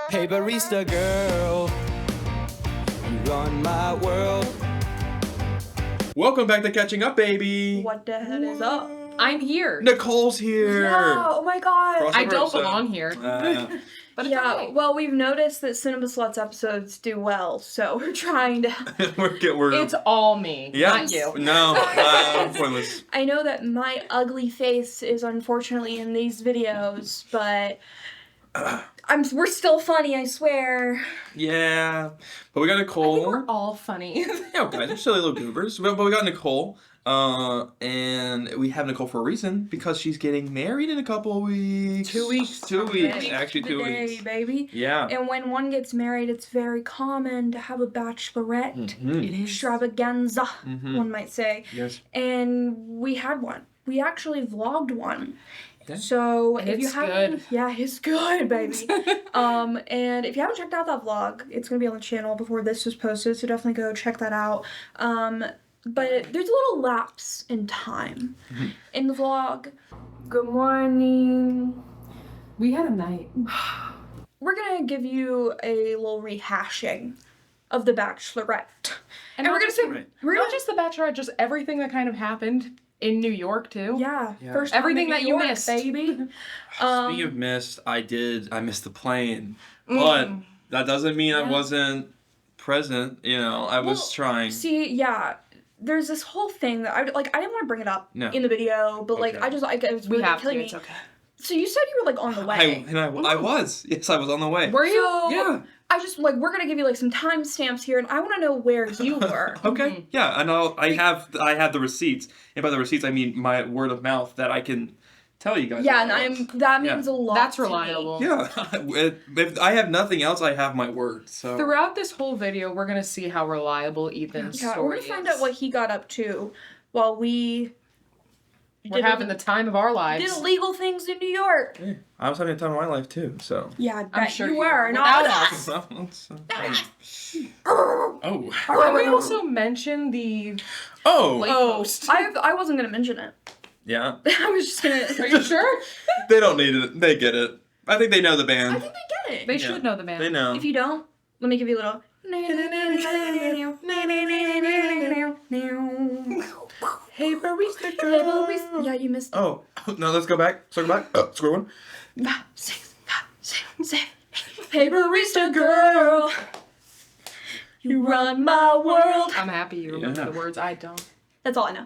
Hey barista girl, you run my world. Welcome back to Catching Up, baby. What the heck is up? I'm here. Nicole's here. Yeah, oh my god. I don't belong here. But it's Yeah, okay. well, we've noticed that Cinema Sluts episodes do well, so we're trying to... It's all me, not you. No, pointless. I know that my ugly face is unfortunately in these videos, but we're still funny, I swear. Yeah, but we got I think Nicole. we're all funny. Yeah, guys, they're silly little goobers. But we got Nicole. And we have Nicole for a reason because she's getting married in a couple of weeks. 2 weeks. 2 weeks. Today's Actually, the 2 day, weeks. baby. Yeah. And when one gets married, it's very common to have a bachelorette. Mm-hmm. It is. Extravaganza, Mhm. one might say. Yes. And we had one. We actually vlogged one. Yeah. So And if you it's haven't, good. yeah, it's good, baby. And if you haven't checked out that vlog, it's gonna be on the channel before this is posted. So definitely go check that out. But there's a little lapse in time in the vlog. Good morning. We had a night. We're gonna give you a little rehashing of the Bachelorette, and we're gonna say we're Not gonna just The Bachelorette, just everything that kind of happened in New York, too. yeah, Yeah. first time Everything in that New you York, missed. baby. Speaking of missed, I missed the plane. But that doesn't mean I wasn't present. You know, I was Well, trying. See, yeah, there's this whole thing that I didn't want to bring it up No. in the video, but like Okay. it was We really have to, killing me. it's okay. So you said you were like on the way. I was. Yes, I was on the way. Were you? So Yeah. I just like we're gonna give you like some timestamps here, and I want to know where you were. Okay. Yeah, I know. I have the receipts, and by the receipts I mean my word of mouth that I can tell you guys. Yeah, about. and that means a lot. That's to me. reliable. Yeah. If I have nothing else, I have my word. So. Throughout this whole video, we're going to see how reliable Ethan's Yeah, we're story gonna find is. out what he got up to while we We're having the time of our lives. did illegal things in New York. Hey, I was having a time of my life too. So. Yeah, I bet sure you you were. were. Not Without us. Well, it's, Oh. oh. Can we also mention the Oh. late Oh, post? I wasn't gonna mention it. Yeah. I was just gonna. Are you sure? They don't need it. They get it. I think they know the I band. think they get it. They should know the band. They know. If you don't, let me give you a little. Hey, barista girl. Yeah, you missed it. Oh no! Let's go back. Circle back. Oh, square one. 5, 6, 5, 6, 7. Hey, barista girl, you run my world. I'm happy you remember Yeah. the words. I don't. That's all I know.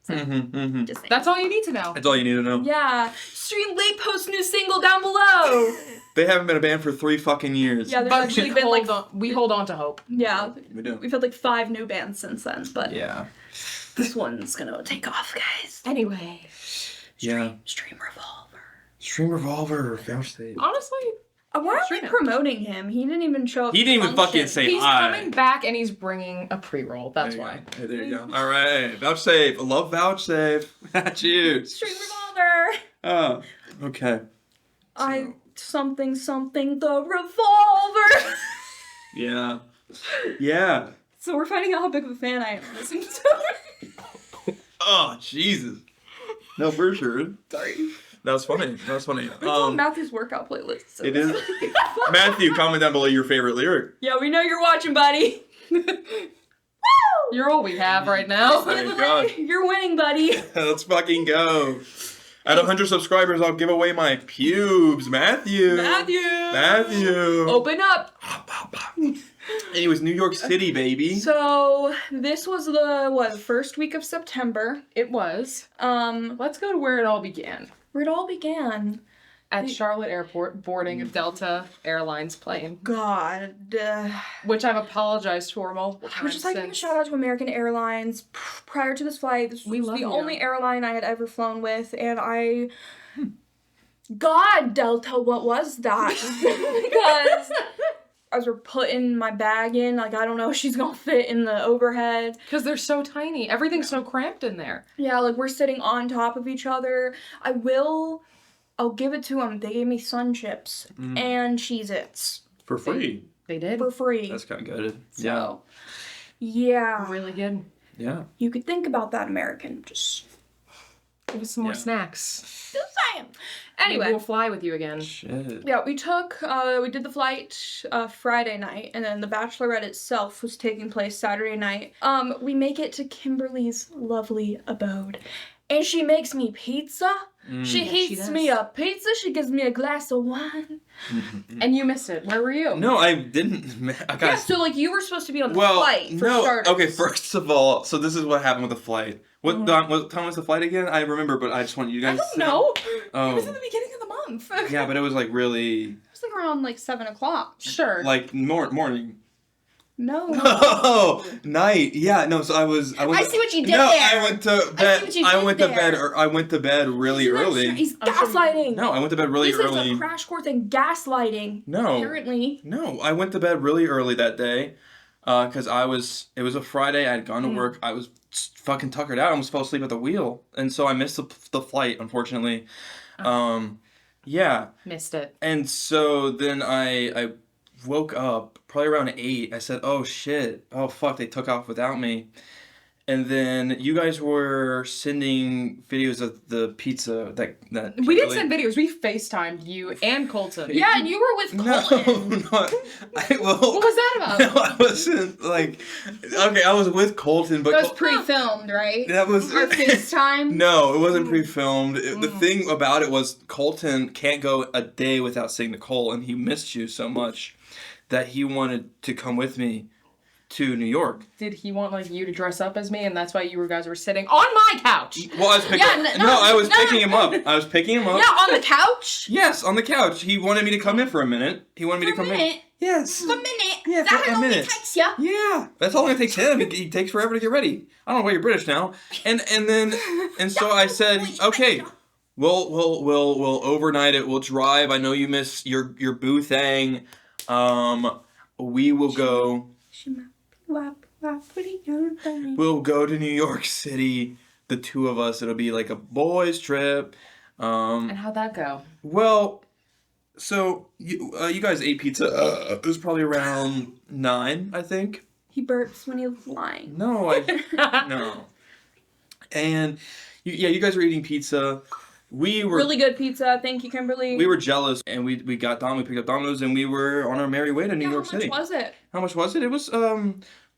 Just saying. That's all you need to know. That's all you need to know. Yeah. Stream late post new single down below. They haven't been a band for 3 fucking years. Yeah, there's But actually been like we hold on to hope. yeah. We do. We've had like 5 new bands since then, but Yeah. this one's gonna take off, guys. Anyway, Yeah. Stream Revolver. Stream Revolver. Vouchsafe. honestly, Why are we Stream it. promoting him? He didn't even show up. He to didn't even function. fucking say he's hi. coming back and he's bringing a pre-roll. That's There you why. go. Hey, there you go. All right. Vouchsafe. I love Vouchsafe. Cheers. Stream Revolver. Oh. Okay. Something the Revolver. Yeah. Yeah. So we're finding out how big of a fan I am of this episode. Oh, Jesus. No, for sure. Sorry. That was funny. That was funny. It's on Matthew's workout playlist. So It is. Matthew, comment down below your favorite lyric. Yeah, we know you're watching, buddy. Woo! You're all we have right now. There you go. You're winning, buddy. Let's fucking go. At 100 subscribers, I'll give away my pubes. Matthew. Open up. Anyways, New York City, baby. So this was the first week of September. It was. Let's go to where it all began. Where it all began. At Charlotte Airport, boarding a Delta Airlines plane, God. which I've apologized for multiple times I was just like giving a since. shout out to American Airlines. Prior to this flight, this We was love the you. only airline I had ever flown with, and God, Delta, what was that? Because as we're putting my bag in, like I don't know if she's gonna fit in the overhead. Because they're so tiny. Everything's so cramped in there. Yeah, like we're sitting on top of each other. I'll give it to them. They gave me Sun Chips and Cheez-Its For free. They did. for free. That's kind of good. So, yeah. Really good. Yeah. You could think about that, American. Just Give us some more Yeah. snacks. Just Anyway. Maybe we'll fly with you again. Shit. Yeah, we did the flight Friday night, and then the Bachelorette itself was taking place Saturday night. We make it to Kimberly's lovely abode, and she makes me pizza. She heats does. me a pizza. She gives me a glass of wine. And you missed it. Where were you? No, I didn't. I got Yeah, so like you were supposed to be on the flight for starters. Okay, first of all, so this is what happened with the flight. What time was the flight again? I remember, but I just want you guys I to don't know. Oh. It was in the beginning of the month. Yeah, but it was like really It was like around like 7 o'clock. Sure. like morning. No. Oh, night. Yeah, no. So I went. I see what you did no, there. I went to bed. what you I did went to there. bed. I went to bed really early. He's gaslighting. No, I went to bed really This is early. a crash course in gaslighting. No. Apparently. No, I went to bed really early that day, because it was a Friday. I had gone to work. I was fucking tuckered out. I almost fell asleep at the wheel, and so I missed the flight, unfortunately. Yeah, Missed it. and so then I woke up probably around 8. I said, "Oh shit! Oh fuck! They took off without me." And then you guys were sending videos of the pizza that We didn't send videos. We FaceTimed you and Colton. Yeah, and you were with No, Colton. no. Well, What was that about? No, I wasn't like. Okay, I was with Colton, but That was pre-filmed, right? that was Or FaceTime. No, it wasn't pre-filmed. The thing about it was Colton can't go a day without seeing Nicole, and he missed you so much that he wanted to come with me to New York. Did he want like you to dress up as me, and that's why you guys were sitting on my couch? Well, I was picking. Yeah, I was no. picking him up. I was picking him up. Yeah, on the couch. Yes, on the couch. He wanted me to come in for a minute. He wanted me to For a come in. minute. Yes. A minute. Yeah, That for a only minute. takes ya. Yeah, that's all it takes him. He takes forever to get ready. I don't know why you're British now. And so I said, okay, we'll overnight it. We'll drive. I know you miss your boo thing. We will go. We'll go to New York City. The two of us. It'll be like a boys' trip. And how'd that go? Well, so you guys ate pizza. It was probably around 9, I think. He burps when he was lying. No, no. And you guys were eating pizza. We were Really good pizza. Thank you, Kimberly. we were jealous, and we picked up Domino's, and we were on our merry way to New York City. How much was it? How much was it? It was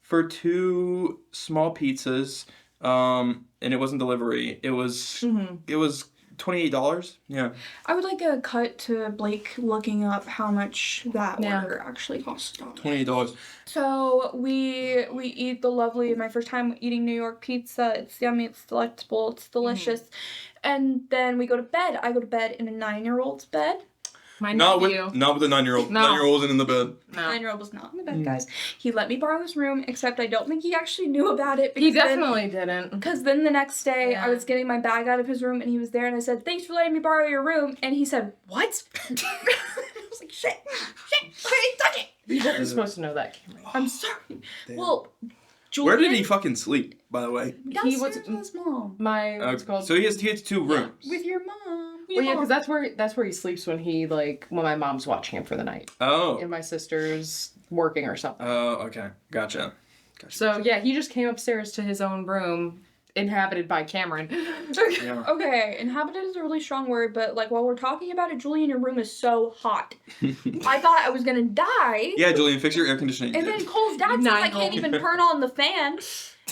for 2 small pizzas, and it wasn't delivery. It was $28. Yeah. I would like a cut to Blake looking up how much that Yeah. order actually cost. $28. So we eat the lovely, my first time eating New York pizza. It's yummy, it's delectable, it's delicious. And then we go to bed. I go to bed in a 9-year-old's bed. My Not nephew. with the 9-year-old. No. 9-year-old wasn't in the bed. No. 9-year-old was not in the bed, guys. He let me borrow his room, except I don't think he actually knew about it. He definitely didn't. Because then the next day, Yeah. I was getting my bag out of his room, and he was there, and I said, "Thanks for letting me borrow your room." And he said, "What?" I was like, shit, I didn't touch it. You weren't supposed to know that, Kamryn. I'm sorry. Damn. Well, Julian, Where did he fucking sleep, by the way? downstairs was- with his mom. What's it called? So he has 2 rooms. With your mom. Well, yeah, because that's where he sleeps when my mom's watching him for the night, Oh. and my sister's working or something. Oh, okay. Gotcha. So yeah, he just came upstairs to his own room, inhabited by Kamryn. Yeah. Okay, inhabited is a really strong word, but like while we're talking about it, Julian, your room is so hot. I thought I was gonna die. Yeah, Julian, fix your air conditioning. And then Cole's dad says I can't even turn on the fan.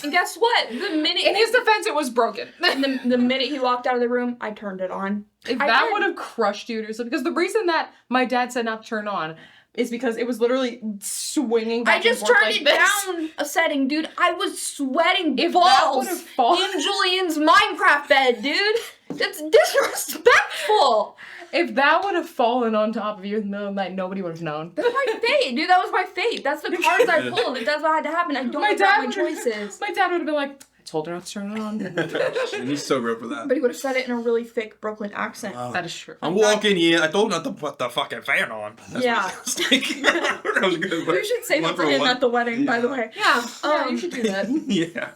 And guess what? The minute In his defense, it was broken. the minute he walked out of the room, I turned it on. If I that did. would have crushed you, because the reason that my dad said not to turn on is because it was literally swinging back I just and forth turned like it this. down a setting, dude. I was sweating If that balls would've fallen- in Julian's Minecraft bed, dude. That's disrespectful. If that would have fallen on top of you in the middle of the night, nobody would have known. That's my fate, dude. That was my fate. That's the cards I pulled. If that's what had to happen, I don't regret my choices. My dad would have been like, I told her not to turn it on. And he's sober for that. But he would have said it in a really thick Brooklyn accent. That is true. I'm walking in. I told him not to put the fucking fan on. That's Yeah. what it sounds like. That was good. We should say One that for for him one. at the wedding, by the way. Yeah, you should do that. Yeah.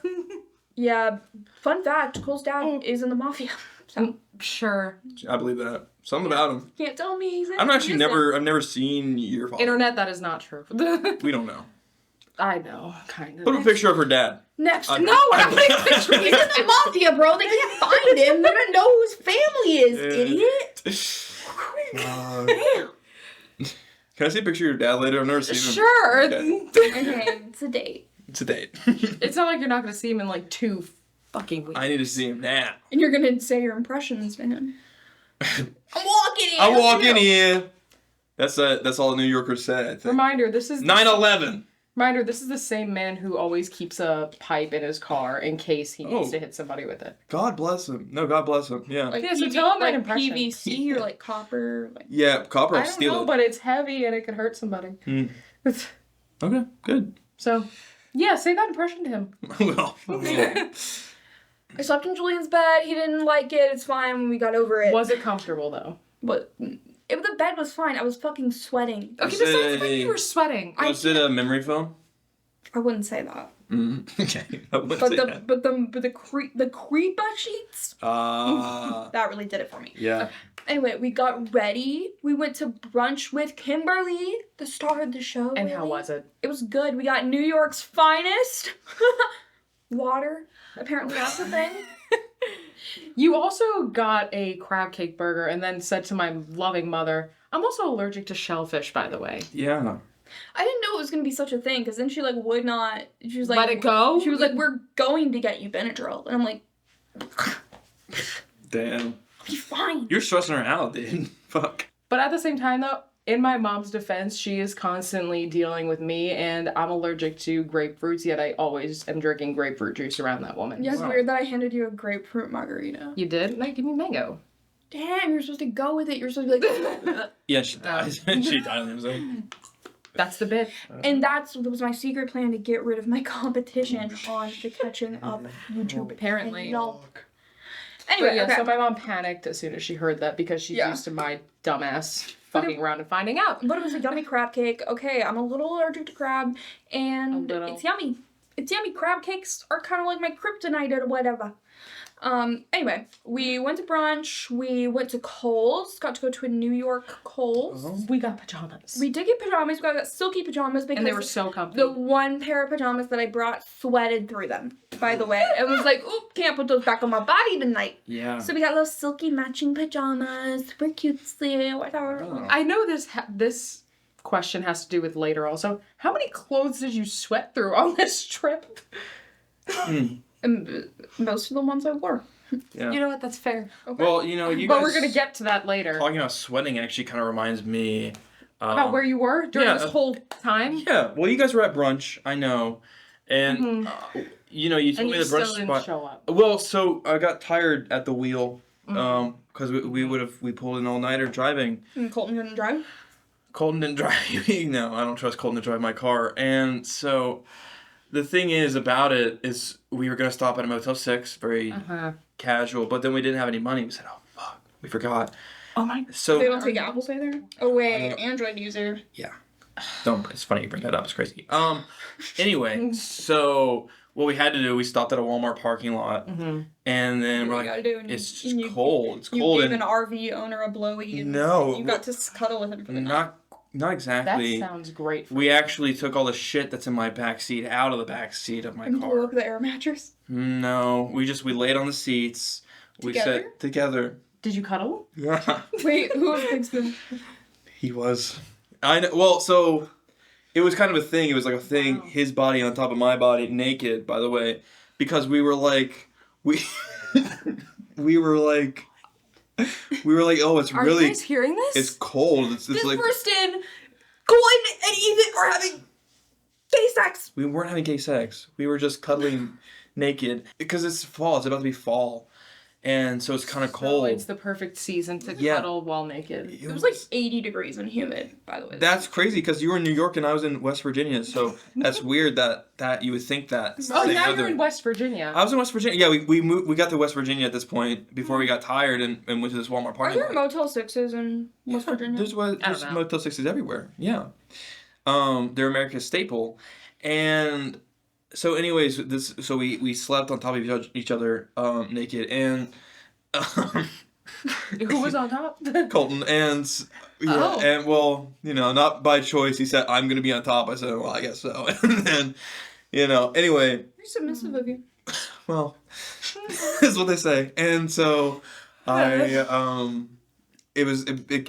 Yeah. Fun fact: Cole's dad is in the mafia. So Sure. I believe that. Something about him. can't tell me he's in. I've music. never seen your father. Internet, that is not true. We don't know. I know, kind of. Put a picture of her dad. Next. No, No, we're not putting pictures. He's in the mafia, bro. They can't find him. They're gonna know who his family is, idiot. Damn. Can I see a picture of your dad later? I've never seen him. Sure. Okay. Okay, it's a date. It's a date. It's not like you're not gonna see him in like 2 fucking weeks. I need to see him now. And you're gonna say your impressions to him. I'm walking in. I'm walking in. That's all New Yorkers say, I think. Reminder, this is 9/11. Reminder, this is the same man who always keeps a pipe in his car in case he needs Oh. to hit somebody with it. God bless him. No, God bless him. Yeah. Like Yeah, so tell him that like impression. PVC or like copper. Like, Yeah, copper I will don't steal know, it. but it's heavy and it could hurt somebody. Mm. Okay, good. So, yeah, say that impression to him. Well. I slept in Julian's bed. He didn't like it. It's fine. We got over it. Was it comfortable though? But the bed was fine. I was fucking sweating. Okay, Was besides it when you were sweating. Was it a memory foam? I wouldn't say that. Okay. I wouldn't But say that. the creep butt sheets. That really did it for me. Yeah. Anyway, we got ready. We went to brunch with Kimberly, the star of the show. And how really. was it? It was good. We got New York's finest water. Apparently that's a thing. You also got a crab cake burger and then said to my loving mother, I'm also allergic to shellfish, by the way. Yeah. I didn't know it was gonna be such a thing because then she like would not. She was like, Let it go? She was like, "We're going to get you Benadryl," and I'm like, Damn. "Be fine." You're stressing her out, dude. Fuck. But at the same time, though, in my mom's defense, she is constantly dealing with me, and I'm allergic to grapefruits, yet I always am drinking grapefruit juice around that woman. Yeah, it's Wow. weird that I handed you a grapefruit margarita. You did? No, give me mango. Damn, you're supposed to go with it. You're supposed to be like, Yeah, she dies. She died. I was like, That's the bit. and that was my secret plan to get rid of my competition on the catching up YouTube. Apparently. No. But Anyway, yeah, okay. so my mom panicked as soon as she heard that because she's Yeah. used to my dumbass But fucking around and finding out. But it was a yummy crab cake. Okay, I'm a little allergic to crab, and A little. it's yummy. It's yummy. Crab cakes are kind of like my kryptonite or whatever. Anyway, we went to brunch. We went to Kohl's. Got to go to a New York Kohl's. We got pajamas. We did get pajamas. We got silky pajamas because and they were so comfy. the one pair of pajamas that I brought sweated through them, by the way. It was like, oop, can't put those back on my body tonight. yeah. So we got those silky matching pajamas. Super cutesy, whatever. Oh. I know this question has to do with later also. How many clothes did you sweat through on this trip? And most of the ones I wore. Yeah. You know what? That's fair. Okay. Well, you know, you But guys we're gonna get to that later. talking about sweating actually kind of reminds me About where you were during yeah, this whole time. Yeah, well, you guys were at brunch, I know, and you know, you told And me you the brunch still didn't spot. show up. Well, so I got tired at the wheel, because we pulled an all nighter driving. And Colton didn't drive? Colton didn't drive. No, I don't trust Colton to drive my car, and so the thing is about it is we were gonna stop at a Motel 6, very casual, but then we didn't have any money. We said, oh fuck, we forgot. Oh my. So They don't take Apple Pay there? Oh wait, Android user. yeah. Don't. It's funny you bring that up. It's crazy. Anyway, so what we had to do, we stopped at a Walmart parking lot, and then we're What you like, gotta do, and it's you- just cold. It's You cold, gave and an RV owner a blowy and No. you got to cuddle with him for the night. not That exactly. sounds great. We actually took all the shit that's in my back seat out of the back seat of my And blew car. up the air mattress. No, we laid on the seats. We Together? sat together. Did you cuddle? Yeah, Wait, who was Big Spoon? he was. I know. Well, so it was kind of a thing. It was like a thing. Wow. His body on top of my body, naked. By the way, because we were like, we were like, oh, it's Are really, you guys hearing this? it's cold. It's This like person, Colton and Ethan are having gay sex. we weren't having gay sex. We were just cuddling naked because it's fall. It's about to be fall, and so it's kind of So cold. it's the perfect season to Yeah. cuddle while naked. It was like 80 degrees and humid, by the way. That's crazy because you were in New York and I was in West Virginia, so that's weird that you would think that. Oh, the now other- you're in West Virginia. I was in West Virginia. Yeah, we moved. We got to West Virginia at this point before we got tired and went to this Walmart Are parking there lot. Motel 6s in West Virginia? There's know. Motel 6s everywhere. Yeah, they're America's staple, and so anyways, so we slept on top of each other naked, and Who was on top? Colton, and Oh. and well, not by choice. He said, "I'm gonna be on top." I said, "Well, I guess so." And then, anyway, You're submissive of you. well, is what they say. And so, it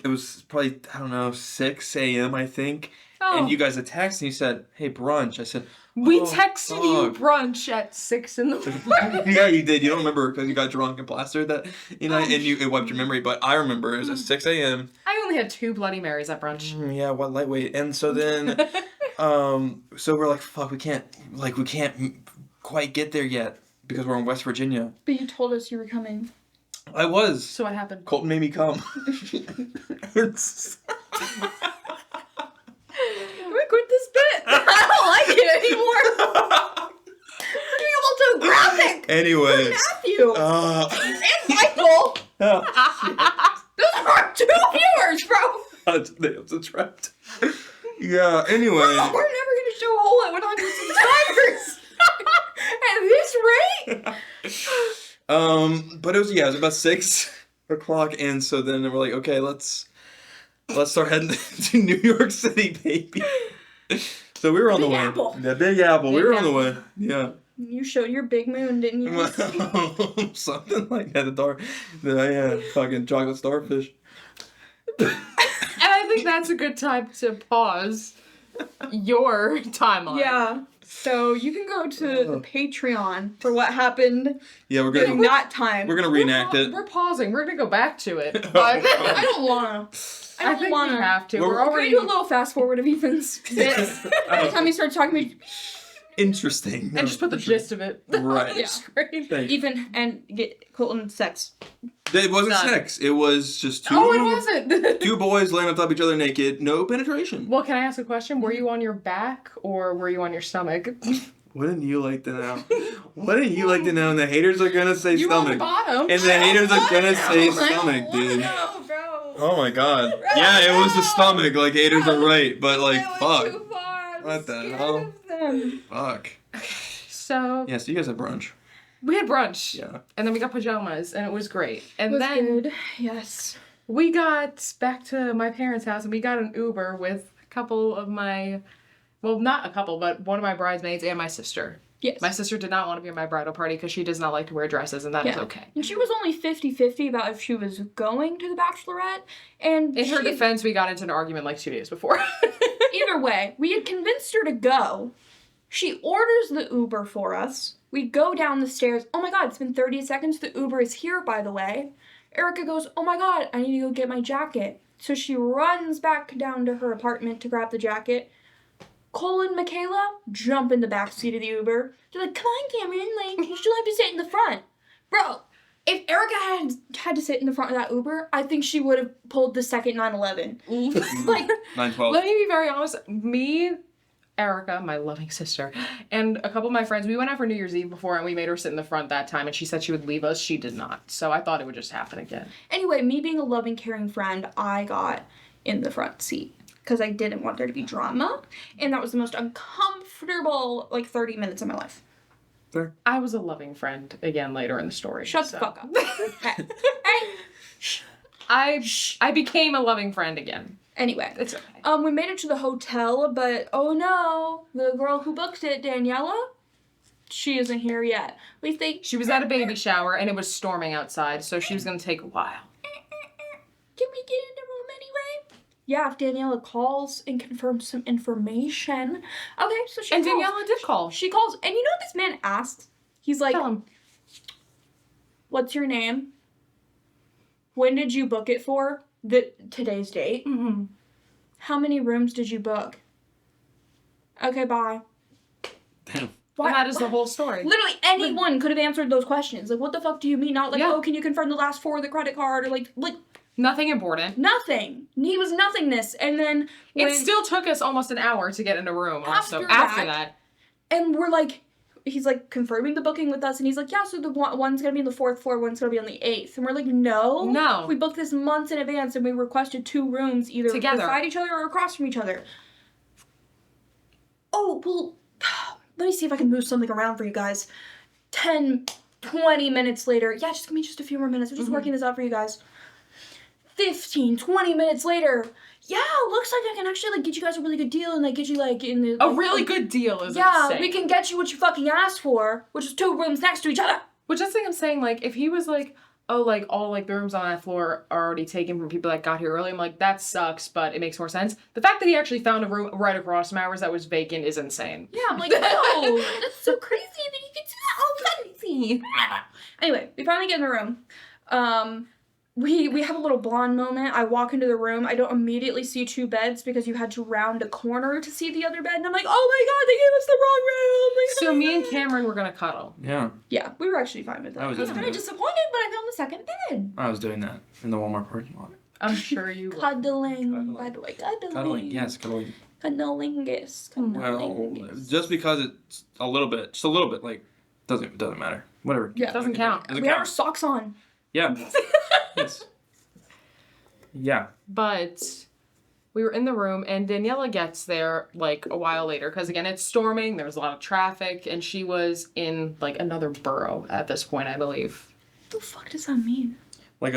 was probably, I don't know, 6 a.m. I think. Oh. And you guys had texted and you said, "Hey, brunch." I said, We "Oh, texted you fuck." brunch at 6 in the morning. Yeah, you did. You don't remember because you got drunk and plastered that, and it wiped your memory. But I remember it was at 6 a.m. I only had 2 Bloody Marys at brunch. Yeah, what lightweight. And so then, so we're like, fuck, we can't quite get there yet because we're in West Virginia. But you told us you were coming. I was. So what happened? Colton made me come. Can we quit this bit? I don't like it anymore. You're a little too graphic. Anyway. Matthew. And Michael. Those are 2 viewers, bro. I'm so trapped. Yeah, anyway. We're never going to show a whole lot 100 subscribers. At this rate. But it was about 6 o'clock, and so then we're like, okay, let's start heading to New York City, baby. So we were on the way. Apple. The Big Apple. We Big were on the Apple. way. Yeah. You showed your big moon, didn't you? Something like that. Yeah, fucking chocolate starfish. And I think that's a good time to pause your timeline. Yeah. So you can go to the Patreon for what happened Yeah, during that time. we're gonna reenact it. We're pausing. We're gonna go back to it. But I don't wanna. I think we have to. We're We're Can we already. do a little fast forward of Ethan's bits? Every time he starts talking to me, Interesting. And just put the gist of it Right. on the screen. Thank you. Ethan and get Colton sex. It wasn't Done. sex. It was just Oh, it wasn't. 2 boys laying on top of each other naked. No penetration. Well, can I ask a question? Were you on your back or were you on your stomach? Wouldn't you like to know? Wouldn't you like to know? And the haters are gonna say You were on the stomach. bottom. And the haters are gonna say I stomach, don't dude. wanna know, bro. Oh my god. Yeah, it was the stomach. Like, haters are right. But, like, That went fuck. too far. I'm What the scared hell? of them. Fuck. So Yeah, so you guys had brunch. we had brunch. Yeah. And then we got pajamas and it was great. And Was then good. Yes. we got back to my parents' house and we got an Uber with a couple of my, well, not a couple, but one of my bridesmaids and my sister. Yes. My sister did not want to be at my bridal party because she does not like to wear dresses, and that is Yeah. okay. And she was only 50-50 about if she was going to the Bachelorette. And In her she- defense, we got into an argument like 2 days before. either way, we had convinced her to go. She orders the Uber for us. We go down the stairs. Oh my god, it's been 30 seconds. The Uber is here, by the way. Erica goes, oh my god, I need to go get my jacket. So she runs back down to her apartment to grab the jacket. Cole and Michaela jump in the back seat of the Uber. They're like, come on, Kamryn, like, you should have to sit in the front. Bro, if Erica had to sit in the front of that Uber, I think she would have pulled the second 9/11. Like, 9/12. Let me be very honest. Me, Erica, my loving sister, and a couple of my friends, we went out for New Year's Eve before and we made her sit in the front that time and she said she would leave us. She did not. So I thought it would just happen again. anyway, me being a loving, caring friend, I got in the front seat because I didn't want there to be drama. And that was the most uncomfortable, 30 minutes of my life. Fair. I was a loving friend again later in the story. Shut so. the fuck up. Hey. I became a loving friend again. Anyway, It's okay. we made it to the hotel, but oh no, the girl who booked it, Daniela, she isn't here yet. We think, She was at a baby shower and it was storming outside, so she was gonna take a while. can we get in the room anyway? Yeah, if Daniela calls and confirms some information. Okay, so she And calls. Daniela did call. She calls, and you know what this man asked? He's like, Tell him. what's your name? When did you book it for? Today's date. Mm-hmm. How many rooms did you book? Okay, bye. Damn. Why? And that is the whole story. Literally anyone could have answered those questions. Like, what the fuck do you mean? Not like, Yeah. oh, can you confirm the last 4 of the credit card? Or like Nothing important. nothing. He was nothingness. And then when, It still took us almost an hour to get in a room. Also, After after that- that, and we're like, he's like confirming the booking with us, and he's like, yeah, so the one's gonna be on the 4th floor, one's gonna be on the 8th. And we're like, no. No. We booked this months in advance, and we requested 2 rooms either Together. beside each other or across from each other. Oh, well, let me see if I can move something around for you guys. 10, 20 minutes later, yeah, just give me just a few more minutes. I'm just working this out for you guys. 15, 20 minutes later, yeah, looks like I can actually, like, get you guys a really good deal and, like, get you, like, in the... A like, really good deal is yeah, insane. we can get you what you fucking asked for, which is 2 rooms next to each other. Which that's the thing I'm saying, like, if he was like, oh, like, all, like, the rooms on that floor are already taken from people that got here early, I'm like, that sucks, but it makes more sense. The fact that he actually found a room right across from ours that was vacant is insane. Yeah, I'm like, no, that's so crazy that you can do that. Oh, crazy. Anyway, we finally get in the room. We have a little blonde moment. I walk into the room. I don't immediately see 2 beds because you had to round a corner to see the other bed. And I'm like, oh my god, they gave us the wrong room. Like, So me and Kamryn were gonna cuddle. Yeah. yeah, we were actually fine with that. I I was was into kind of it. disappointed, but I found the second bed. I was doing that in the Walmart parking lot. I'm sure you would. Cuddling, by the way, Cuddling, yes, cuddling. Cunnilingus. Well, just because it's a little bit, like, doesn't matter. Whatever. Yeah. Doesn't count. Doesn't We had our count. socks on. Yeah. Yes. Yeah. But we were in the room, and Daniela gets there, like, a while later, because, again, it's storming, there's a lot of traffic, and she was in, like, another borough at this point, I believe. What the fuck does that mean? Like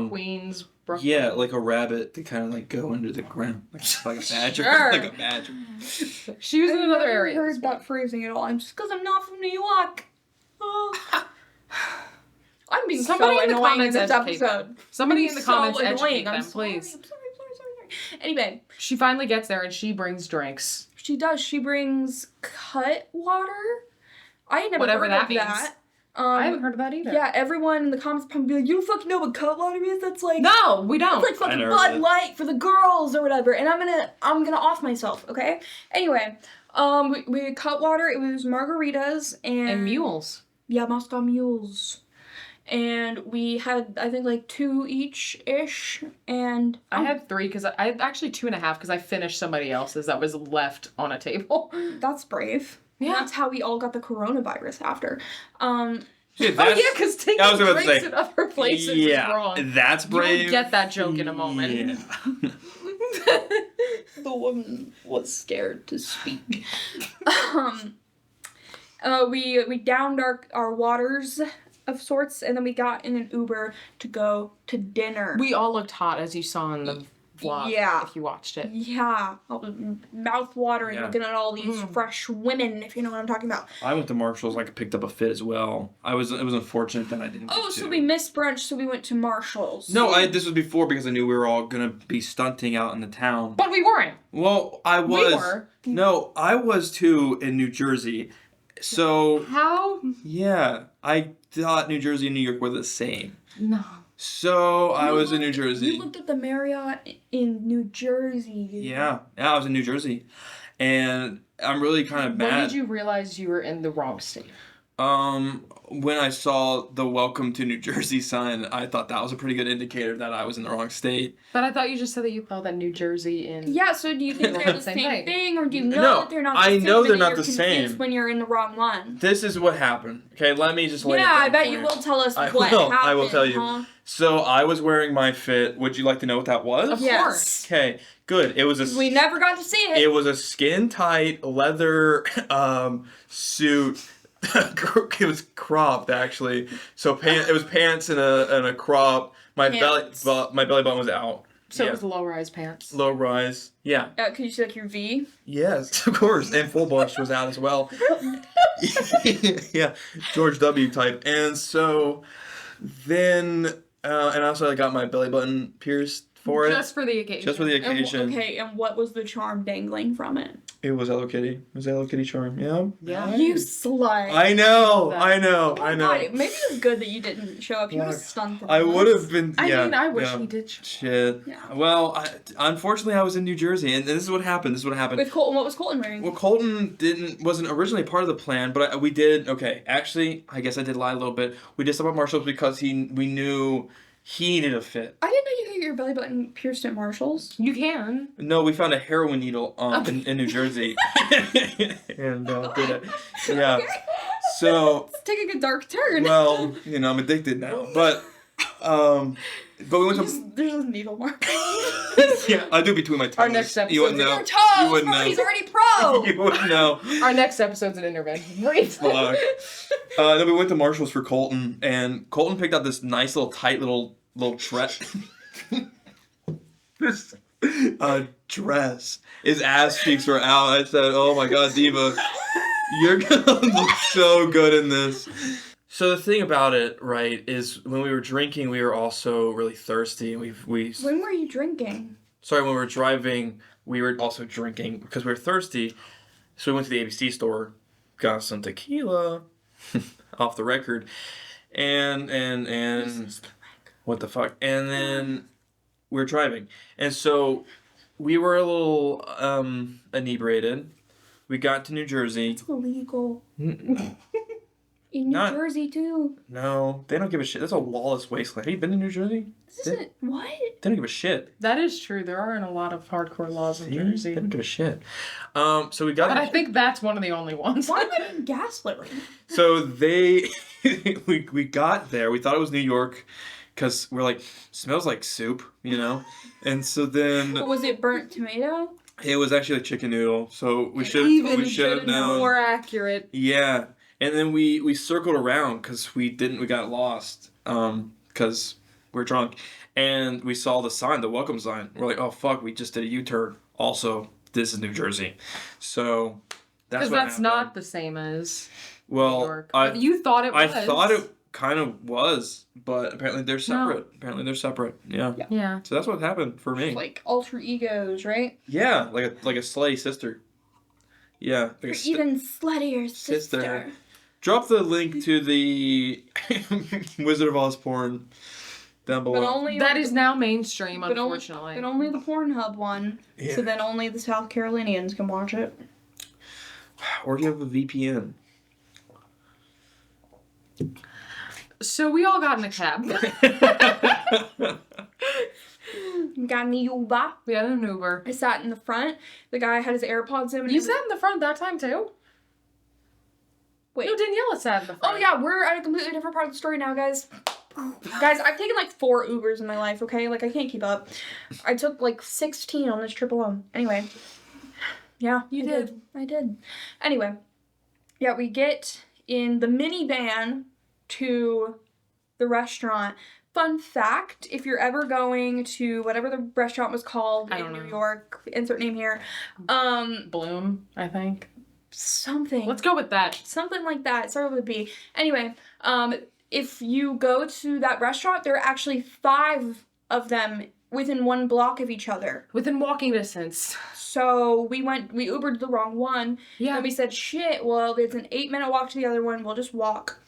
Queens, Brooklyn. yeah, like a rabbit to kind of like go under the ground, like a badger, Sure. like a badger. She was in another area. I've never heard that phrasing at all. I'm just because I'm not from New York. Oh. I'm being Somebody so in the annoying in comments this educate episode. them. Somebody in the comments so educate annoying. them, I'm sorry. please. I'm sorry. Anyway, She finally gets there, and she brings drinks. she does. She brings cut water. I had never Whatever heard that of means. that. I haven't heard of that either. Yeah, everyone in the comments probably be like, "You don't fucking know what cut water is? That's like No, we don't. It's like fucking never Bud did. Light for the girls or whatever." And I'm gonna off myself, okay? Anyway, we cut water. It was margaritas And mules. Yeah, Moscow mules. And we had, I think, like 2 each-ish. And I had 3 because I had actually 2.5 because I finished somebody else's that was left on a table. that's brave. Yeah. That's how we all got the coronavirus after. Shit, Oh that's, yeah, because taking I was about to drinks say, at other places is yeah, wrong. that's brave. You'll get that joke in a moment. Yeah. The woman was scared to speak. We downed our waters of sorts, and then we got in an Uber to go to dinner. We all looked hot, as you saw in the vlog. Yeah. If you watched it. Yeah, mouth watering, Yeah. looking at all these fresh women, if you know what I'm talking about. I went to Marshall's. I picked up a fit as well. It was unfortunate that I didn't. Oh, get so to. we missed brunch, so we went to Marshall's. No, this was before because I knew we were all gonna be stunting out in the town. But we weren't. Well, I was. We were. No, I was too in New Jersey. So How? yeah, I thought New Jersey and New York were the same. No. So I was in New Jersey. You looked at the Marriott in New Jersey. Yeah, I was in New Jersey, and I'm really kind of When mad. did you realize you were in the wrong state? When I saw the "Welcome to New Jersey" sign, I thought that was a pretty good indicator that I was in the wrong state. But I thought you just said that you thought that New Jersey and... Yeah, so do you think they're the Same same thing. thing, or do you know No, that they're not I the same? know and they're then not you're the confused same. when you're in the wrong one? This is what happened. Okay, let me just lay it Yeah, down I bet for you will tell us I what will. happened. I will tell you. Huh? So I was wearing my fit. Would you like to know what that was? Of Yes. course. Okay, good. It was a. We never got to see it. It was a skin tight leather suit. It was cropped actually. So it was pants and a crop. My Pants. belly button was out. So yeah. it was low-rise pants. Low rise. Yeah. Could you see like your V? Yes, of course. And full bust was out as well. Yeah, George W. type. And so then, and also I got my belly button pierced for it. Just for the occasion. Just for the And occasion. okay, and what was the charm dangling from it? It was Hello Kitty. It was Hello Kitty charm. Yeah. Yeah. You slut. I know. that. I know. Oh my I know. God, maybe it was good that you didn't show up. You would have Fuck. stunned them. I would have been. I yeah, mean, I wish yeah. we did. Shit. Yeah. Well, unfortunately, I was in New Jersey, and this is what happened. With Colton, what was Colton wearing? Well, Colton wasn't originally part of the plan, but we did. Okay, actually, I guess I did lie a little bit. We did stuff at Marshall's because we knew he needed a fit. I didn't know you could get your belly button pierced at Marshall's. You can. No, we found a heroin needle in New Jersey, and did it. Yeah. So, It's taking a dark turn. well, I'm addicted now, but we went to. There's a needle mark. Yeah, I do between my toes. Our next episode You wouldn't is know. Your toes, You wouldn't bro, know. he's already pro. know. You wouldn't know. Our next episode's an intervention. Brief. Fuck. Then we went to Marshall's for Colton, and Colton picked out this nice little tight little dress. This dress. His ass cheeks were out. I said, "Oh my god, Diva, you're gonna look so good in this." So the thing about it, right, is when we were drinking, we were also really thirsty. We When were you drinking? Sorry, when we were driving, we were also drinking because we were thirsty. So we went to the ABC store, got some tequila, off the record, and what the fuck? And then we were driving, and so we were a little inebriated. We got to New Jersey. It's illegal. In New Jersey too. No, they don't give a shit. That's a lawless wasteland. Have you been to New Jersey? This isn't what? They don't give a shit. That is true. There aren't a lot of hardcore laws in They Jersey. don't give a shit. So we got. But I think that's one of the only ones. Why am I being gaslit? So we got there. We thought it was New York, because we're like, smells like soup, you know. And so then Was it burnt tomato? it was actually like chicken noodle. So we should have known. More accurate. Yeah. And then we circled around because we got lost because we're drunk, and we saw the sign, the welcome sign. We're like, oh fuck, we just did a U-turn. Also, this is New Jersey, so that's Because that's not the same as New York. You thought it was. I thought it kind of was, but apparently they're separate. Yeah. Yeah. So that's what happened for me. Like alter egos, right? Yeah, like a slutty sister. Yeah. Like Or even sluttier sister. Drop the link to the Wizard of Oz porn down below. But only That is now mainstream, but unfortunately. But only the Pornhub one. Yeah. So then only the South Carolinians can watch it. Or do you have a VPN? So we all got in a cab. Got in the Uber. We had an Uber. I sat in the front. The guy had his AirPods in. And You sat in the front that time too? Wait. No, Daniela sat in the front. Oh yeah, we're at a completely different part of the story now, guys. Guys, I've taken like 4 Ubers in my life, okay? Like, I can't keep up. I took like 16 on this trip alone. Anyway. Yeah, I did. Anyway. Yeah, we get in the minivan to the restaurant. Fun fact, if you're ever going to whatever the restaurant was called in New York, insert name here. Bloom, I think. Something. Let's go with that. Something like that. It started with a B. Anyway, if you go to that restaurant, there are actually 5 of them within 1 block of each other. Within walking distance. So we Ubered the wrong one. Yeah. And we said, shit, well, it's an 8-minute walk to the other one. We'll just walk.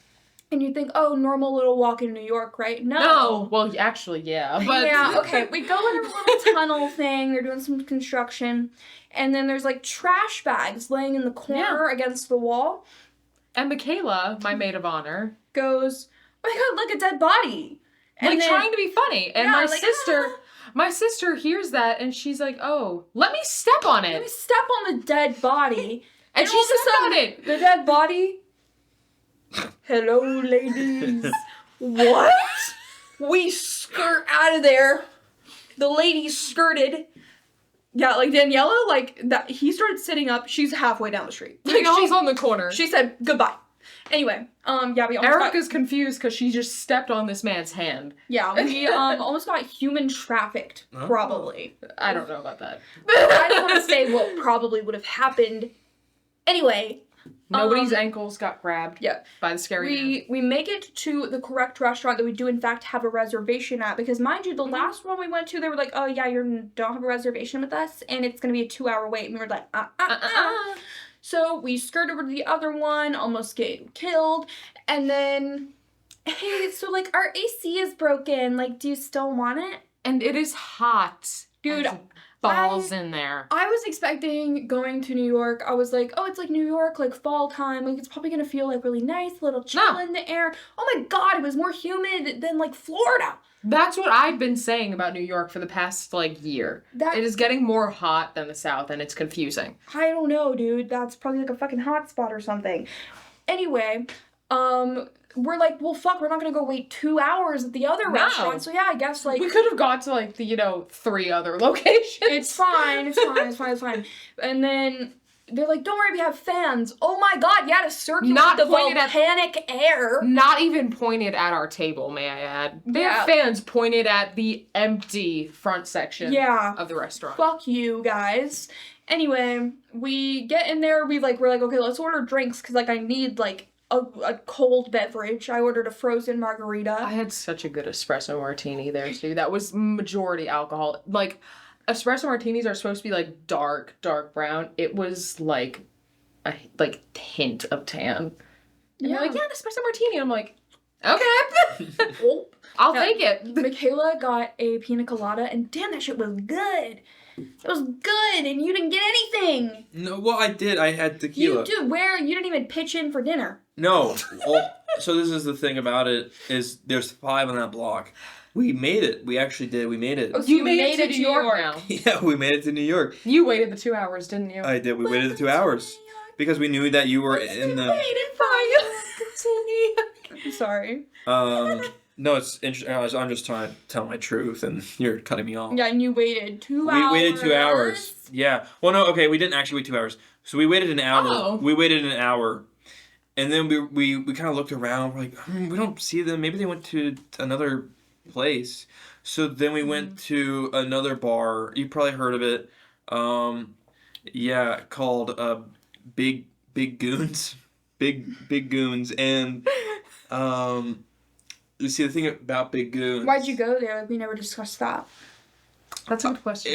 And you think, oh, normal little walk in New York, right? No. Well, actually, yeah. But Yeah, okay. We go in a little tunnel thing. They're doing some construction. And then there's like trash bags laying in the corner against the wall. And Michaela, my maid of honor, goes, oh my god, look, a dead body. And like then, trying to be funny. And Yeah, my sister hears that and she's like, oh, let me step on it. let me step on the dead body. And she all of a stepped on sudden, it. The dead body. Hello, ladies. What? We skirt out of there. The lady skirted. Yeah, like Daniela, like that. He started sitting up. She's halfway down the street. Like She's on the corner. She said goodbye. Anyway, yeah, we almost Erica's confused because she just stepped on this man's hand. we almost got human trafficked. Probably. I don't know about that. I don't want to say what probably would have happened. Anyway. Nobody's ankles got grabbed by the scary man. We make it to the correct restaurant that we do in fact have a reservation at, because mind you, the last one we went to, they were like, oh yeah, you don't have a reservation with us and it's gonna be a 2-hour wait, and we were like, So we skirt over to the other one, almost get killed, and then, hey, so like our AC is broken, like do you still want it? And it is hot. Dude, There's balls in there. I was expecting going to New York. I was like, oh, it's like New York, like fall time. Like, it's probably going to feel like really nice, a little chill in the air. Oh my God, it was more humid than like Florida. That's what I've been saying about New York for the past like year. It is getting more hot than the South and it's confusing. I don't know, dude. That's probably like a fucking hot spot or something. Anyway, we're like, well, fuck, we're not gonna go wait 2 hours at the other restaurant. So yeah, I guess like we could have got to like the 3 other locations. It's fine. And then they're like, don't worry, we have fans. Oh my god, you had to circulate Not the pointed at- volcanic air. Not even pointed at our table, may I add. They Yeah. have fans pointed at the empty front section of the restaurant. Fuck you guys. Anyway, we get in there, we're like, okay, let's order drinks, because, like, I need, like, a cold beverage. I ordered a frozen margarita. I had such a good espresso martini there, too. That was majority alcohol. Like, espresso martinis are supposed to be, like, dark brown. It was, like, a hint of tan. And they're like, yeah, an espresso martini. I'm like, okay. I'll take it. Michaela got a pina colada, and damn, that shit was good. It was good, and you didn't get anything. No, well, I did. I had tequila. You didn't even pitch in for dinner. No. Well, so this is the thing about it, is there's 5 on that block. We made it. We actually did. We made it. Oh, so You made it to New York now. Yeah, we made it to New York. You waited the 2 hours, didn't you? I did. We waited the 2 hours. Because we knew that you were in the... Waited for you. I'm sorry. No, it's interesting. I'm just trying to tell my truth, and you're cutting me off. Yeah, and you waited 2 hours. We waited 2 hours. Yeah. Well, no, okay, we didn't actually wait 2 hours. So we waited an hour. Oh. We waited an hour. And then we kind of looked around. We're like, we don't see them. Maybe they went to another place. So then we went to another bar. You probably heard of it. Yeah, called Big Goons. Big Goons. And you see, the thing about Big Goons... Why'd you go there? Like, we never discussed that. That's a good question.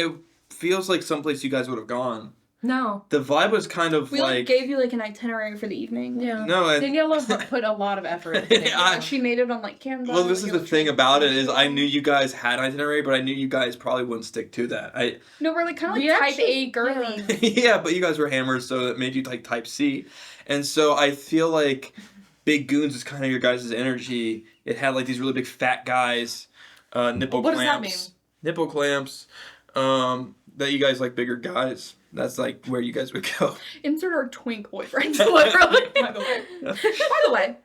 It feels like someplace you guys would have gone. No. The vibe was kind of We like gave you like an itinerary for the evening. Yeah. No, Daniela put a lot of effort into it. She made it on like Canva. Well, this is the thing about it, is I knew you guys had an itinerary, but I knew you guys probably wouldn't stick to that. No, we're like kind of We like type actually- A girly. Yeah, but you guys were hammers, so it made you like type C. And so I feel like Big Goons is kind of your guys' energy. It had like these really big fat guys, nipple What clamps. does that mean? Nipple clamps. That you guys like bigger guys. That's like where you guys would go. Insert our twink boyfriends, literally. By the way.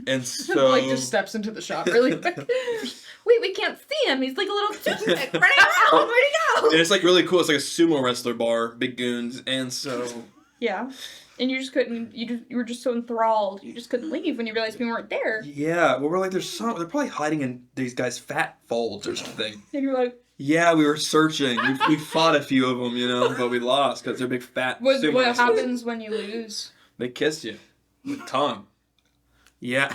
And so like just steps into the shop really quick. Wait, we can't see him. He's like a little toothpick running around. Where'd he go? and it's like really cool. It's like a sumo wrestler bar, Big Goons, and so Yeah. And you just couldn't, you were just so enthralled. You just couldn't leave when you realized we weren't there. yeah. Well, we're like, they're probably hiding in these guys' fat folds or something. And you're like, Yeah, we were searching. We fought a few of them, you know, but we lost because they're big fat. what sumo wrestlers. happens when you lose? They kissed you with tongue. Yeah,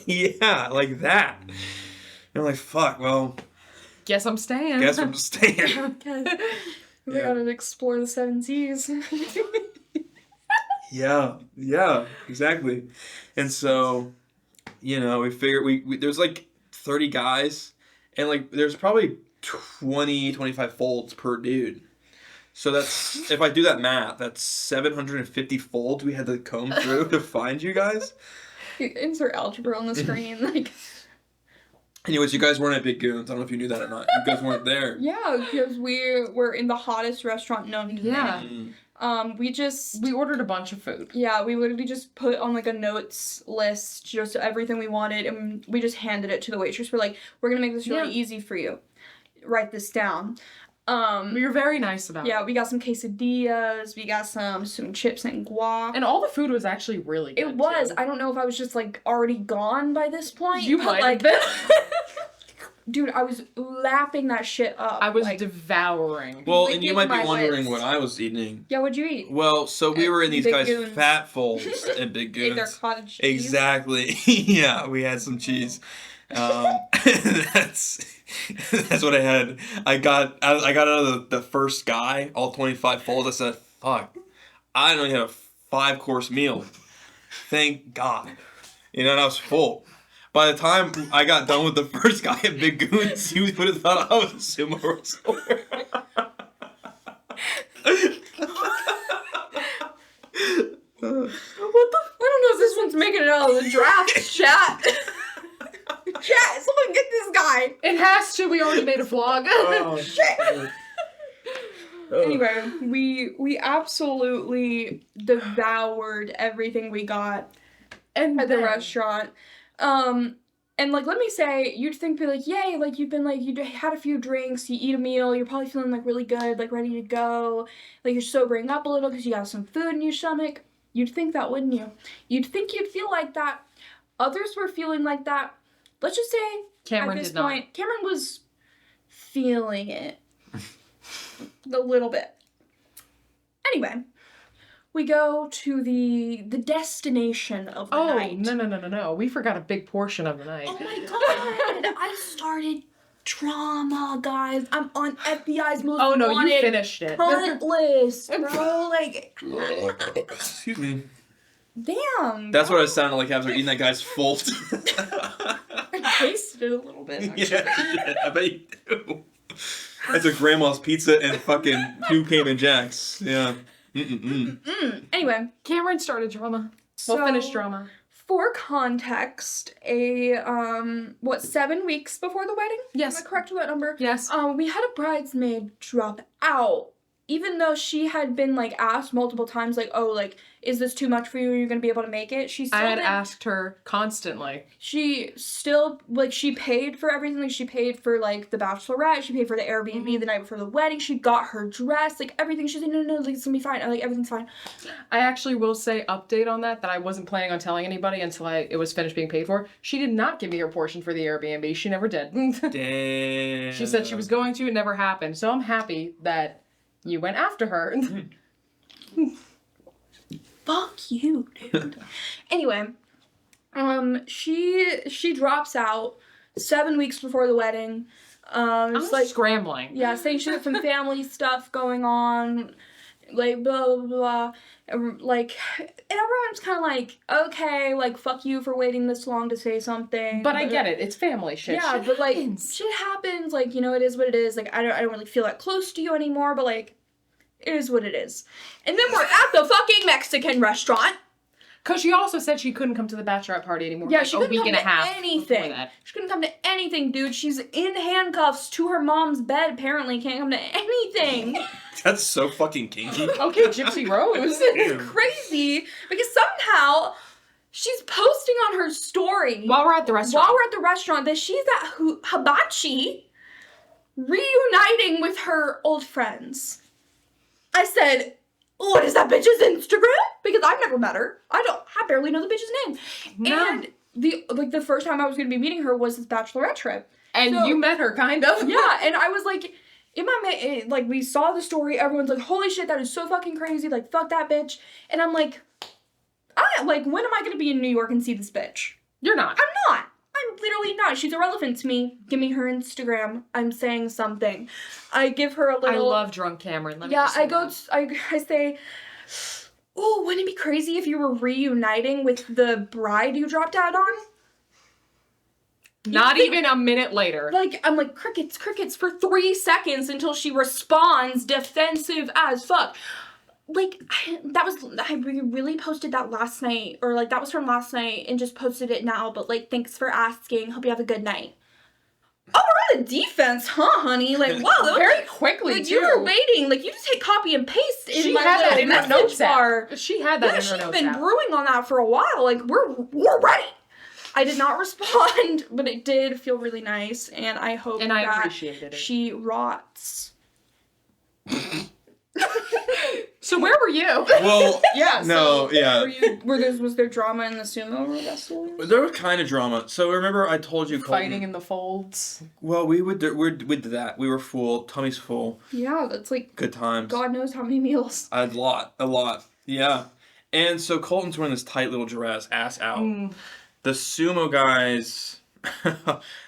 yeah, like that. And I'm like, fuck. Well, Guess I'm staying. guess I'm staying. Okay. We Yeah. gotta explore the 7 seas. Yeah, exactly. And so, you know, we figured we there's like 30 guys, and like there's probably 25 folds per dude. So that's, if I do that math, that's 750 folds we had to comb through to find you guys. Insert algebra on the screen. Like, Anyways, you guys weren't at Big Goons. I don't know if you knew that or not. You guys weren't there. yeah, because we were in the hottest restaurant known to Yeah. man. We ordered a bunch of food. Yeah, we literally just put on like a notes list, just everything we wanted, and we just handed it to the waitress. We're like, we're gonna make this really easy for you. Write this down. We were very nice about it. Yeah, we got some quesadillas, we got some chips and guac. And all the food was actually really good. It was. Too. I don't know if I was just like already gone by this point. You but, might like, have been. Dude, I was lapping that shit up. I was like, devouring. Well, Like, and you give might be my wondering wits. what I was eating. yeah, what'd you eat? Well, so we were in these Big guys' Goons. fat folds at Big Ate their Goons. cottage cheese. Exactly. Yeah, we had some cheese. That's what I had. I got out of the first guy, all 25 folds. I said, "Fuck, I only had a 5-course meal. Thank God." You know, and I was full. By the time I got done with the first guy at Big Goons, he would have thought I was a sumo wrestler. What the? I don't know if this one's making it out of the draft chat. Chat, someone get this guy. It has to. We already made a vlog. Oh, shit. Anyway, we absolutely devoured everything we got And at the then- restaurant. And, like, let me say, you'd think, be like, yay, like, you've been, like, you had a few drinks, you eat a meal, you're probably feeling, like, really good, like, ready to go. Like, you're sobering up a little because you got some food in your stomach. You'd think that, wouldn't you? You'd think you'd feel like that. Others were feeling like that. Let's just say, Kamryn at this did not. point, Kamryn was feeling it. A little bit. Anyway. We go to the destination of the night. No. We forgot a big portion of the night. Oh my god! I started drama, guys. I'm on FBI's most wanted You finished it. hunt list, bro. Like, Excuse me. damn. That's what it sounded like after eating that guy's fault. I tasted it a little bit. Actually. Yeah, I bet you do. That's a grandma's pizza and fucking 2 Cayman Jacks. Yeah. Anyway, Kamryn started drama. so Finished drama. for context, 7 weeks before the wedding? Yes. Am I correct with that number? Yes. We had a bridesmaid drop out. Even though she had been, like, asked multiple times, like, oh, like, is this too much for you? Are you going to be able to make it? She still I had didn't- asked her constantly. She still, like, she paid for everything. Like, she paid for, like, the bachelorette. She paid for the Airbnb the night before the wedding. She got her dress. Like, everything. She's like, no, like, it's going to be fine. Like, everything's fine. I actually will say, update on that I wasn't planning on telling anybody until it was finished being paid for. She did not give me her portion for the Airbnb. She never did. Damn. She said she was going to. It never happened. So I'm happy that you went after her. Fuck you, dude. Anyway, she drops out 7 weeks before the wedding. I'm It's like, scrambling. yeah, saying she had some family stuff going on, like, blah, blah, blah. And, like, and everyone's kind of like, okay, like, fuck you for waiting this long to say something. But I get it. It's family shit. Yeah, Shit but, like, happens. shit happens. Like, you know, it is what it is. Like, I don't really feel that close to you anymore, but, like, it is what it is. And then we're at the fucking Mexican restaurant. Because she also said she couldn't come to the bachelorette party anymore. Yeah, like, she a couldn't week come and a to half before anything. that. She couldn't come to anything, dude. She's in handcuffs to her mom's bed, apparently. Can't come to anything. That's so fucking kinky. Okay, Gypsy Rose. It's crazy because somehow she's posting on her story While we're at the restaurant. that she's at Hibachi reuniting with her old friends. I said, what is that bitch's Instagram? Because I've never met her. I barely know the bitch's name. No. And the first time I was going to be meeting her was this bachelorette trip. And So- you met her, kind of. Yeah, and I was like, like, we saw the story, everyone's like, holy shit, that is so fucking crazy, like, fuck that bitch. And I'm like, when am I gonna be in New York and see this bitch? You're not. I'm not. I'm literally not. She's irrelevant to me. Give me her Instagram. I'm saying something. I give her a I little... love drunk Kamryn. Let me Yeah, just say I go, that. I say, oh, wouldn't it be crazy if you were reuniting with the bride you dropped out on? Not think- even a minute later. Like, I'm like, crickets for 3 seconds until she responds defensive as fuck. Like, I really posted that last night, or like, that was from last night and just posted it now, but like, thanks for asking. Hope you have a good night. Oh, we're on the defense, huh, honey? Like, wow, that was Very quickly, like, too. you were waiting. Like, you just hit copy and paste in She my had that little in her message notes bar. app. She had that Yeah, in she's her notes been app. brewing on that for a while. Like, we're ready. I did not respond, but it did feel really nice, and I hope And I that appreciated it. she rots. So where were you? Well, Yeah. no, yeah. Was there drama in the sumo wrestle? There was kind of drama. So remember I told you, Colton, Fighting in the folds. well, we did that. We were full. Tummy's full. Yeah, that's like Good times. God knows how many meals. A lot. Yeah. And so Colton's wearing this tight little dress, ass out. The sumo guys,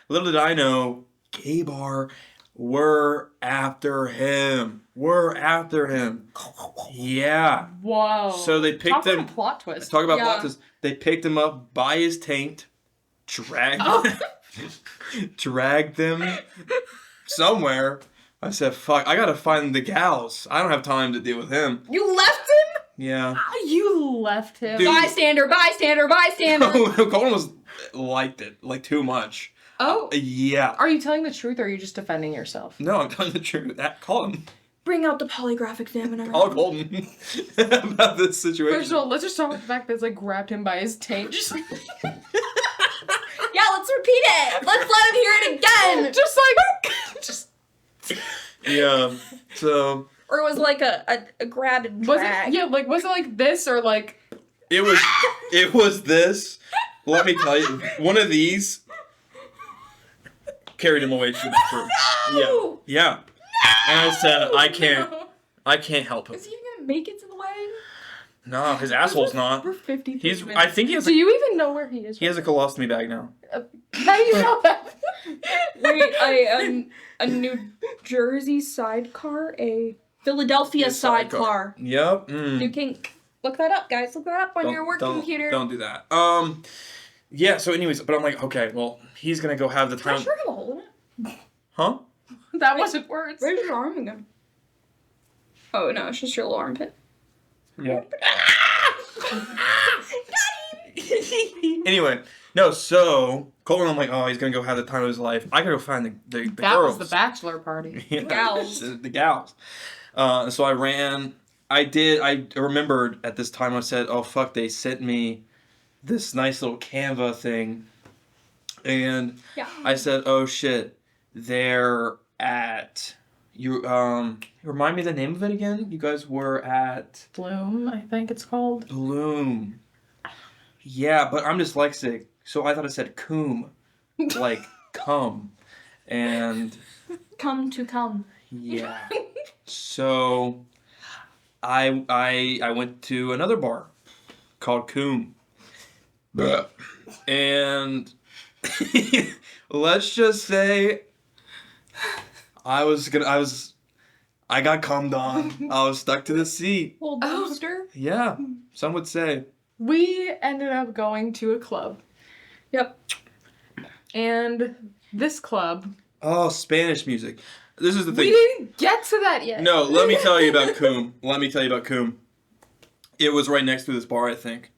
little did I know, gay bar, were after him. Yeah. Whoa. So they picked Talk about him. a plot twist. Talk about Yeah. plot twist. They picked him up by his taint, dragged them somewhere. I said, fuck, I gotta find the gals. I don't have time to deal with him. You left him? Yeah. You left him. Dude. Bystander. Colton liked it, like, too much. Oh. Yeah. Are you telling the truth or are you just defending yourself? No, I'm telling the truth. Call him. Bring out the polygraph examiner. Call Colton about this situation. First of all, let's just talk about the fact that it's like grabbed him by his taint. Just Yeah, let's repeat it. Let's let him hear it again. Just Yeah. So Or it was like a grab and was drag. it? Yeah, like was it like this or like? it was this. Let me tell you, one of these carried him away to the bathroom. No! Yeah. And I said, I can't help him. Is he even gonna make it to the wedding? No, his asshole's not. We're 50. I think he has Do you even know where he is? he has a colostomy bag now. How do you know that? Wait, a New Jersey sidecar, a Philadelphia A sidecar. sidecar. Yep. New kink. Look that up, guys. Look that up on your work computer. Don't do that. Yeah, so anyways, but I'm like, okay, well, he's gonna go have the Can time. I sure have a hole in it? Huh? That wasn't words. Where's your arm again? Oh no, it's just your little armpit. Yeah. Anyway, no, so Colton, I'm like, oh, he's gonna go have the time of his life. I gotta go find the That girls. was the bachelor party. Yeah. Gals. The gals. So I ran. I remembered at this time I said, oh fuck, they sent me this nice little Canva thing. And Yeah. I said, oh shit, they're at you remind me the name of it again? You guys were at Bloom, I think it's called. Bloom. Yeah, but I'm dyslexic, so I thought it said coom. Like come. And Come to come. yeah. So I went to another bar called Coom. And let's just say I got cummed on. I was stuck to the seat. Old Oh. dumpster. Yeah, some would say. We ended up going to a club. Yep. And this club, Oh, Spanish music. This is the we thing. didn't get to that yet. No, let me tell you about Coom. It was right next to this bar, I think,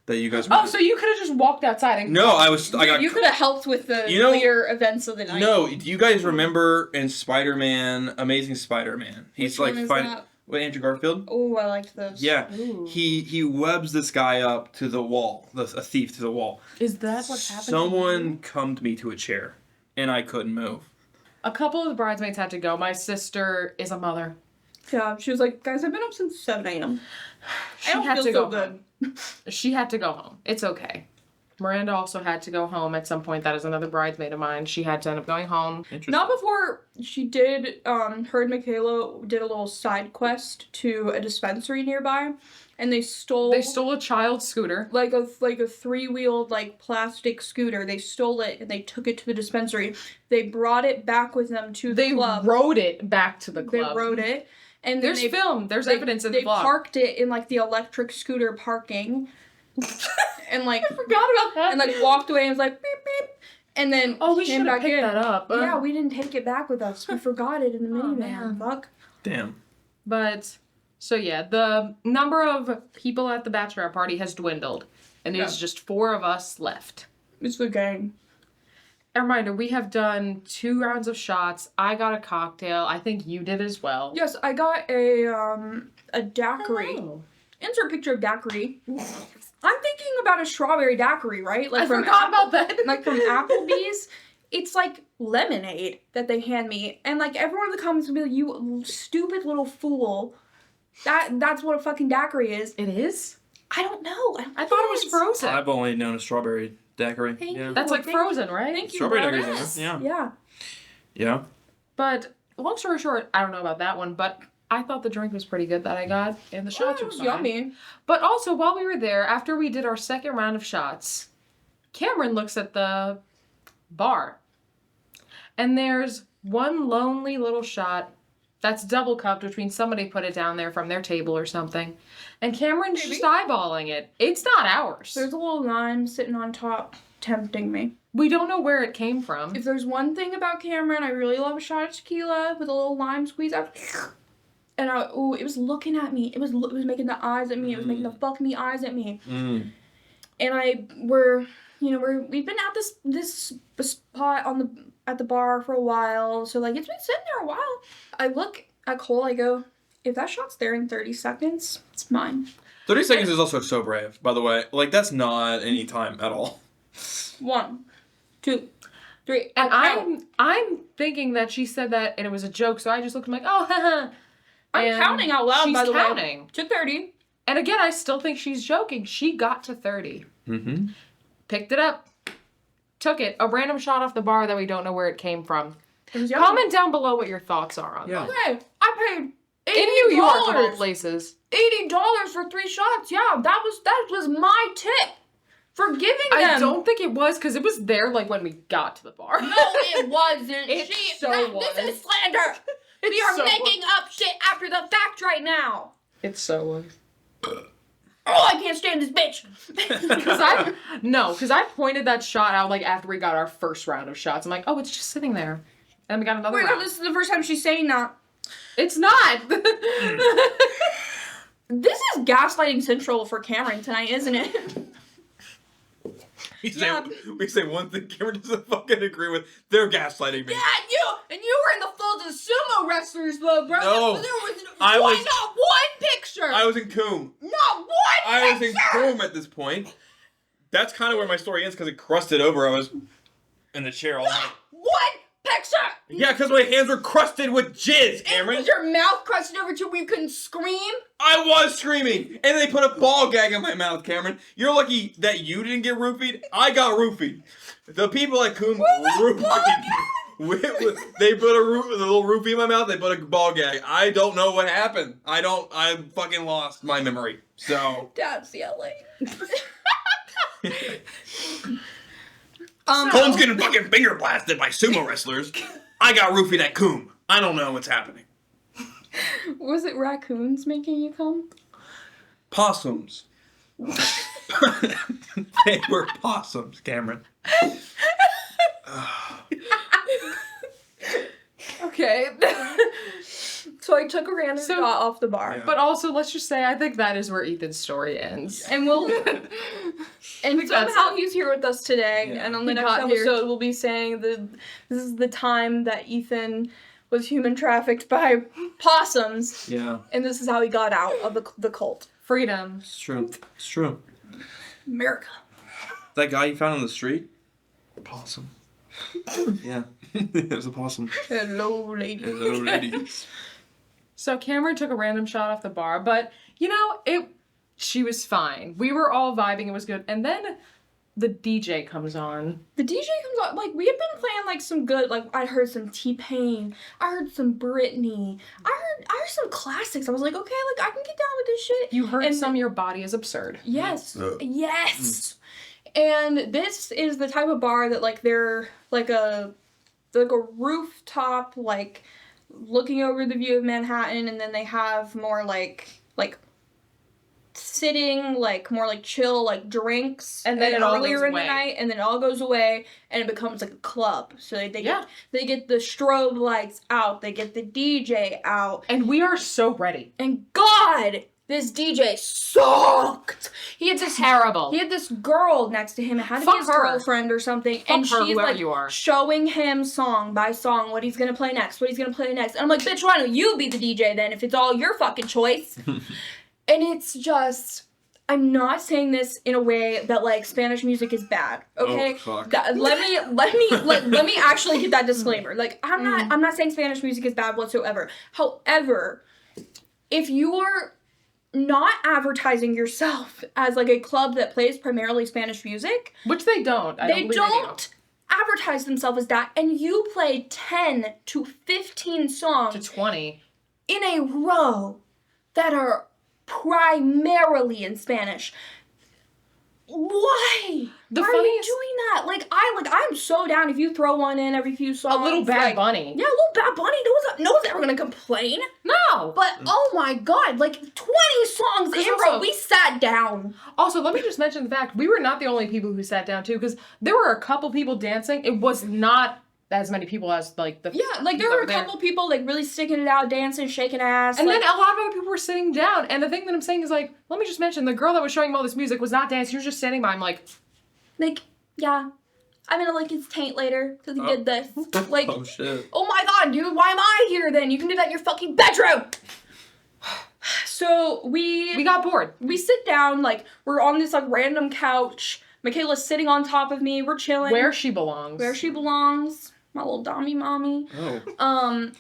that you guys were. Oh, so you could have just walked outside and No, I got. You could have helped with the You know- clear events of the night. No, do you guys remember in Spider-Man, Amazing Spider-Man? He's Which like one is fighting. that? What, Andrew Garfield? Oh, I liked those. Yeah. Ooh. He webs this guy up to the wall, a thief to the wall. Is that what happened? Someone cummed me to a chair, and I couldn't move. A couple of the bridesmaids had to go. My sister is a mother. Yeah, she was like, guys, I've been up since 7 a.m. She don't had feel to so go home. She had to go home. It's okay. Miranda also had to go home at some point. That is another bridesmaid of mine. She had to end up going home. Interesting. Not before she did, her and Michaela did a little side quest to a dispensary nearby, and they stole a child's scooter. like a 3-wheeled like plastic scooter. They stole it and they took it to the dispensary. They brought it back with them to the They club. rode it back to the They club. rode it, and then There's they, film. There's they- evidence in they the vlog. parked it in like the electric scooter parking, and like I forgot about that. and like walked away and was like beep beep, and then Oh, we came should have back picked in. that up. Yeah, we didn't take it back with us. We forgot it in the Oh, minivan. man. Fuck. Damn. But, so yeah, the number of people at the bachelorette party has dwindled. And it's just 4 of us left. It's the gang. A reminder, we have done 2 rounds of shots. I got a cocktail. I think you did as well. Yes, I got a daiquiri. Hello. Insert picture of daiquiri. I'm thinking about a strawberry daiquiri, right? Like I forgot about that. Like from Applebee's. It's like lemonade that they hand me, and like everyone in the comments will be like, "You stupid little fool." That's what a fucking daiquiri is. It is? I don't know. I thought it was frozen. I've only known a strawberry daiquiri. Thank Yeah. you. That's like Thank- frozen, right? Thank you. Strawberry Brad. daiquiris, yeah. Yeah. Yeah. But, long story short, I don't know about that one, but I thought the drink was pretty good that I got, and the shots it were was fine. yummy. But also, while we were there, after we did our second round of shots, Kamryn looks at the bar. And there's one lonely little shot that's double cupped, which means somebody put it down there from their table or something. And Cameron's just eyeballing it. It's not ours. There's a little lime sitting on top, tempting me. We don't know where it came from. If there's one thing about Kamryn, I really love a shot of tequila with a little lime squeeze out. And it was looking at me. It was making the eyes at me. It was making the fuck me eyes at me. Mm. And we've been at this spot at the bar for a while. So like it's been sitting there a while. I look at Cole. I go, if that shot's there in 30 seconds, it's mine. 30 seconds is also so brave, by the way. Like, that's not any time at all. 1. 2, 3. And I'll count. I'm thinking that she said that and it was a joke, so I just looked like, oh, haha. I'm counting out loud, she's by the counting. way. To 30. And again, I still think she's joking. She got to 30. Mm-hmm. Picked it up. Took it. A random shot off the bar that we don't know where it came from. It was yummy. Comment down below what your thoughts are on that. Okay, I paid $80. In New York, of all places. $80 for 3 shots. Yeah, that was my tip for giving them. I don't think it was, because it was there, like, when we got to the bar. No, it wasn't. It so was. This is slander. We are so making up shit after the fact right now. It so was. Oh, I can't stand this bitch. Because I pointed that shot out, like, after we got our first round of shots. I'm like, oh, it's just sitting there. And we got another Wait, round. no, this is the first time she's saying that. It's not. This is gaslighting central for Kamryn tonight, isn't it? We say one thing Kamryn doesn't fucking agree with. They're gaslighting me. Yeah, you were in the fold of sumo wrestlers, bro. No, There was I was- not one picture. I was in Coombe. Not one I was in picture. Coombe at this point. That's kind of where my story ends because it crusted over. I was in the chair all night. One picture. Yeah, because my hands were crusted with jizz, And Kamryn. was your mouth crusted over to where you couldn't scream? I was screaming, and they put a ball gag in my mouth, Kamryn. You're lucky that you didn't get roofied. I got roofied. The people at Coombe roofied. They put a little roofie in my mouth. They put a ball gag. I don't know what happened. I fucking lost my memory. So. Dad's yelling. Combs getting fucking finger blasted by sumo wrestlers. I got roofied at Coombe. I don't know what's happening. Was it raccoons making you come? Possums. They were possums, Kamryn. Okay. So I took a random shot off the bar. Yeah. But also, let's just say, I think that is where Ethan's story ends. And we'll and that's somehow he's here with us today. Yeah. And on the He next got here. episode we'll be saying this is the time that Ethan was human trafficked by possums. Yeah. And this is how he got out of the cult. Freedom. It's true. It's true. America. That guy you found on the street? Possum. Yeah. It was a possum. Hello, lady. Hello, ladies. So Kamryn took a random shot off the bar, but, you know, she was fine. We were all vibing, it was good. And then the DJ comes on. The DJ comes on, like, we had been playing, like, some good, like, I heard some T-Pain, I heard some Britney, I heard some classics. I was like, okay, like, I can get down with this shit. You heard And- some Your Body is Absurd. Yes, Ugh. yes. And this is the type of bar that, like, they're, like a rooftop, like, looking over the view of Manhattan, and then they have more, like, sitting, like, more, like, chill, like, drinks. And then it all earlier goes in the away. night, and then it all goes away, and it becomes, like, a club. So they Yeah. get the strobe lights out, they get the DJ out, And we are so ready. and God, this DJ sucked! He had this Terrible. He had this girl next to him. It had to Fuck be his her. girlfriend or something. Fuck and her, she's whoever like you are. showing him song by song what he's gonna play next, what he's gonna play next. And I'm like, bitch, why don't you be the DJ then if it's all your fucking choice? And it's just, I'm not saying this in a way that like Spanish music is bad. Okay? Oh, fuck. Let me actually get that disclaimer. Like I'm not saying Spanish music is bad whatsoever. However, if you are not advertising yourself as like a club that plays primarily Spanish music, Which they don't. I they believe don't advertise themselves as that, and you play 10 to 15 To songs 20. in a row that are primarily in Spanish. Why? The Why are you funniest- doing that? I'm so down if you throw one in every few songs. A little Bad like, Bunny. Yeah, a little Bad Bunny. No one's ever gonna complain. No. But oh my god, like 20 songs in, bro. also- We sat down. Also, let me just mention the fact we were not the only people who sat down too, because there were a couple people dancing. It was not as many people as like the Yeah, like there people were a couple people like really sticking it out, dancing, shaking ass. And like, then a lot of other people were sitting down. And the thing that I'm saying is like, let me just mention the girl that was showing him all this music was not dancing. She was just standing by. I'm like, yeah, I'm gonna lick his taint later because he did this. Like, Oh shit. oh my god, dude, why am I here then? You can do that in your fucking bedroom. So we got bored. we sit down, like we're on this like random couch Michaela's sitting on top of me. We're chilling. Where she belongs. Where she belongs. My little dommy mommy. Oh.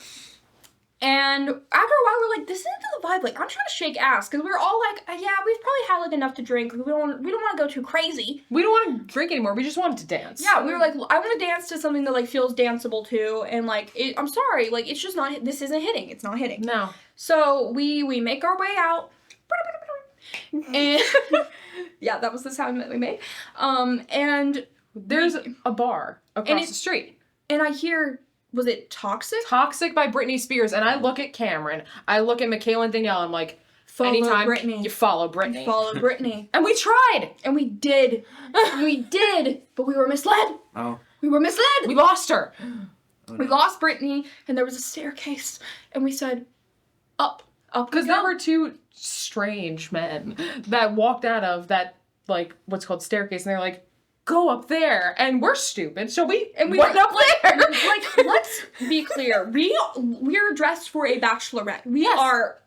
And after a while, we're like, this isn't the vibe. Like, I'm trying to shake ass. Because we're all like, yeah, we've probably had, like, enough to drink. We don't want to go too crazy. We don't want to drink anymore. We just want to dance. Yeah, we were like, I want to dance to something that, like, feels danceable, too. And, like, I'm sorry. Like, it's just not, this isn't hitting. It's not hitting. No. So, we make our way out. And, yeah, that was the sound that we made. And there's a bar across the street. And I hear... Was it Toxic? Toxic by Britney Spears. And I look at Kamryn. I look at Michaela and Danielle. I'm like, anytime Britney. you follow Britney. Follow Britney. And we tried. And we did. We did. But we were misled. Oh. We were misled. We lost her. We lost Britney. And there was a staircase. And we said, up. Because there were two strange men that walked out of that, like, what's called staircase. And they're like, go up there, and we're stupid, so we went up there. Like, let's be clear. We're dressed for a bachelorette. We are